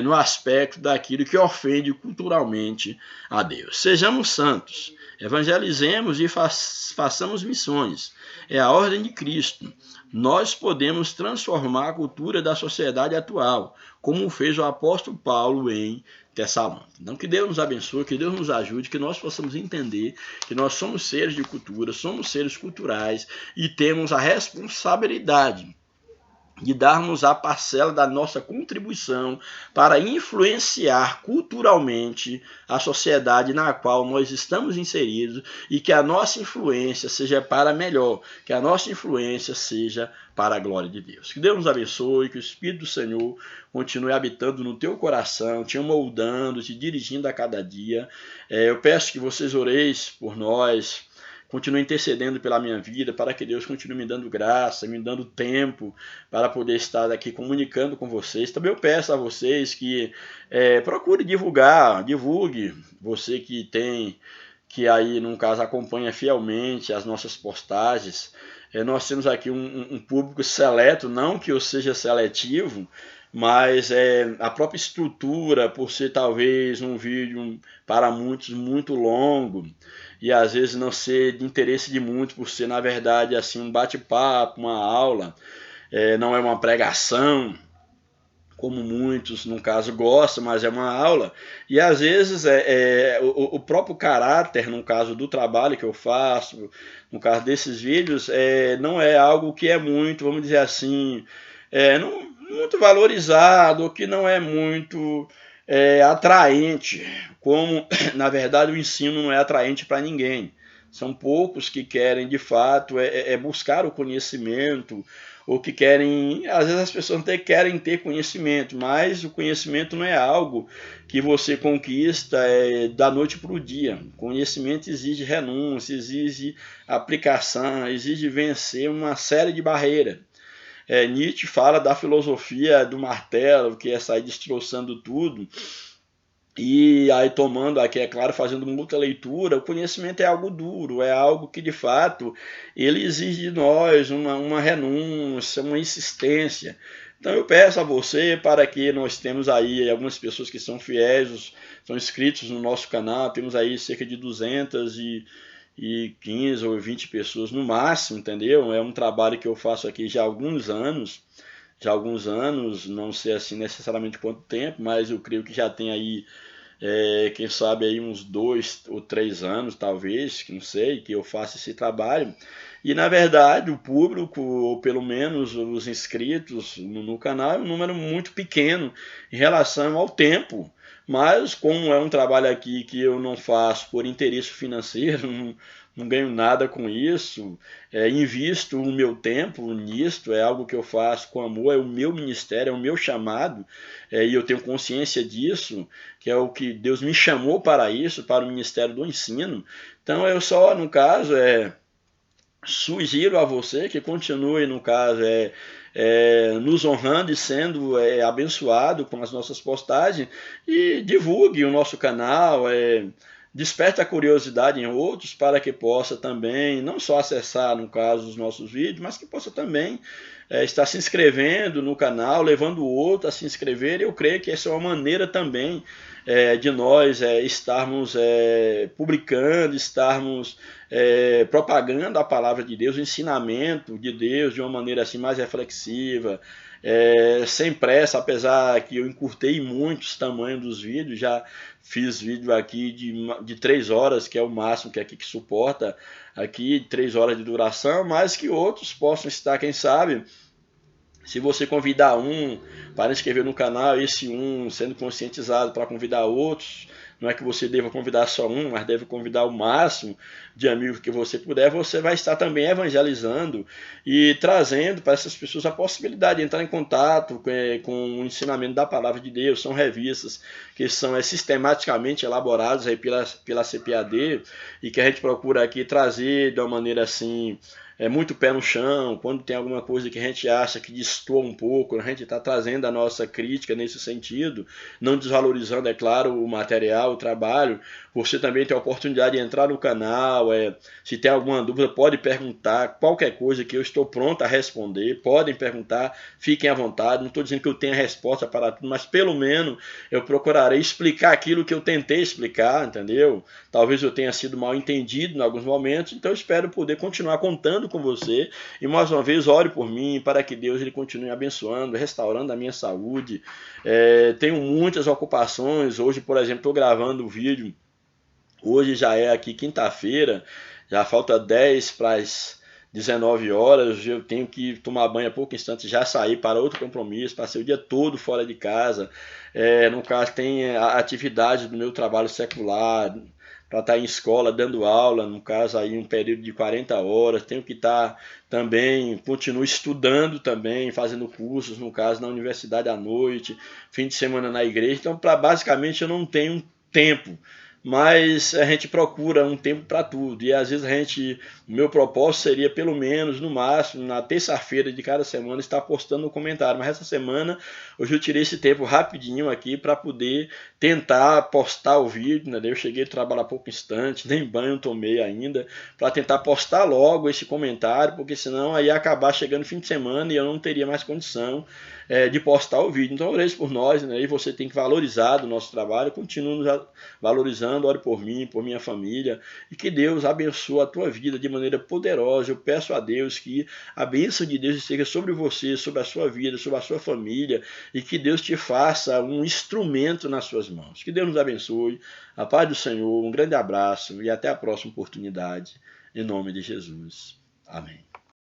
no aspecto daquilo que ofende culturalmente a Deus. Sejamos santos, evangelizemos e façamos missões. É a ordem de Cristo. Nós podemos transformar a cultura da sociedade atual, como fez o apóstolo Paulo em Tessalônica. Então, que Deus nos abençoe, que Deus nos ajude, que nós possamos entender que nós somos seres de cultura, somos seres culturais e temos a responsabilidade de darmos a parcela da nossa contribuição para influenciar culturalmente a sociedade na qual nós estamos inseridos e que a nossa influência seja para melhor, que a nossa influência seja para a glória de Deus. Que Deus nos abençoe, que o Espírito do Senhor continue habitando no teu coração, te moldando, te dirigindo a cada dia. Eu peço que vocês oreis por nós, continue intercedendo pela minha vida, para que Deus continue me dando graça, me dando tempo para poder estar aqui comunicando com vocês. Também eu peço a vocês que procure divulgue, você que aí, no caso, acompanha fielmente as nossas postagens. Nós temos aqui um público seleto, não que eu seja seletivo, mas a própria estrutura, por ser talvez um vídeo para muitos muito longo, e às vezes não ser de interesse de muitos, por ser na verdade assim um bate-papo, uma aula, não é uma pregação, como muitos no caso gostam, mas é uma aula, e às vezes o próprio caráter, no caso do trabalho que eu faço, no caso desses vídeos, não é algo que é muito, vamos dizer assim, não muito valorizado, ou que não é muito atraente, como na verdade o ensino não é atraente para ninguém. São poucos que querem de fato buscar o conhecimento, ou que querem, às vezes as pessoas até querem ter conhecimento, mas o conhecimento não é algo que você conquista da noite para o dia. Conhecimento exige renúncia, exige aplicação, exige vencer uma série de barreiras. Nietzsche fala da filosofia do martelo, que é sair destroçando tudo, e aí tomando aqui, é claro, fazendo muita leitura. O conhecimento é algo duro, é algo que de fato ele exige de nós uma renúncia, uma insistência. Então eu peço a você, para que nós temos aí algumas pessoas que são fiéis, são inscritos no nosso canal, temos aí cerca de 215 ou 20 pessoas no máximo, entendeu? É um trabalho que eu faço aqui já há alguns anos, não sei assim necessariamente quanto tempo, mas eu creio que já tem aí, quem sabe aí uns 2 ou 3 anos, talvez, que não sei, que eu faço esse trabalho. E na verdade o público, ou pelo menos os inscritos no canal, é um número muito pequeno em relação ao tempo. Mas como é um trabalho aqui que eu não faço por interesse financeiro, não ganho nada com isso, invisto o meu tempo nisto, é algo que eu faço com amor, é o meu ministério, é o meu chamado, e eu tenho consciência disso, que é o que Deus me chamou para isso, para o ministério do ensino. Então eu só, no caso, sugiro a você que continue, no caso, nos honrando e sendo abençoado com as nossas postagens, e divulgue o nosso canal, desperte a curiosidade em outros, para que possa também, não só acessar, no caso, os nossos vídeos, mas que possa também estar se inscrevendo no canal, levando o outro a se inscrever. Eu creio que essa é uma maneira também de nós estarmos publicando, estarmos propagando a palavra de Deus, o ensinamento de Deus de uma maneira assim mais reflexiva, sem pressa, apesar que eu encurtei muito os tamanhos dos vídeos, já fiz vídeo aqui de 3 horas, que é o máximo que aqui que suporta, aqui 3 horas de duração, mas que outros possam estar, quem sabe, se você convidar um para inscrever no canal, esse um sendo conscientizado para convidar outros, não é que você deva convidar só um, mas deve convidar o máximo de amigos que você puder, você vai estar também evangelizando e trazendo para essas pessoas a possibilidade de entrar em contato com o ensinamento da palavra de Deus. São revistas que são sistematicamente elaboradas aí pela CPAD e que a gente procura aqui trazer de uma maneira assim, muito pé no chão, quando tem alguma coisa que a gente acha que destoa um pouco, a gente está trazendo a nossa crítica nesse sentido, não desvalorizando, é claro, o material, o trabalho. Você também tem a oportunidade de entrar no canal, se tem alguma dúvida, pode perguntar, qualquer coisa que eu estou pronto a responder, podem perguntar, fiquem à vontade, não estou dizendo que eu tenha resposta para tudo, mas pelo menos eu procurarei explicar aquilo que eu tentei explicar, entendeu? Talvez eu tenha sido mal entendido em alguns momentos, então eu espero poder continuar contando com você e mais uma vez ore por mim para que Deus ele continue abençoando, restaurando a minha saúde. Tenho muitas ocupações, hoje por exemplo estou gravando o vídeo, hoje já é aqui quinta-feira, já falta 10 para as 19 horas, eu tenho que tomar banho a pouco instante, já sair para outro compromisso, passei o dia todo fora de casa, no caso tem a atividade do meu trabalho secular, para estar em escola dando aula, no caso aí um período de 40 horas, tenho que estar também, continuo estudando também, fazendo cursos, no caso na universidade à noite, fim de semana na igreja, então basicamente eu não tenho tempo, mas a gente procura um tempo para tudo, e às vezes o meu propósito seria pelo menos, no máximo, na terça-feira de cada semana estar postando um comentário, mas essa semana hoje eu tirei esse tempo rapidinho aqui para poder tentar postar o vídeo, né? Eu cheguei a trabalhar há pouco instante, nem banho tomei ainda, para tentar postar logo esse comentário, porque senão aí ia acabar chegando fim de semana e eu não teria mais condição de postar o vídeo. Então, ore por nós, né? E você tem que valorizar o nosso trabalho, continue nos valorizando, ore por mim, por minha família, e que Deus abençoe a tua vida de maneira poderosa. Eu peço a Deus que a bênção de Deus esteja sobre você, sobre a sua vida, sobre a sua família, e que Deus te faça um instrumento nas suas mãos. Que Deus nos abençoe, a paz do Senhor, um grande abraço e até a próxima oportunidade, em nome de Jesus. Amém.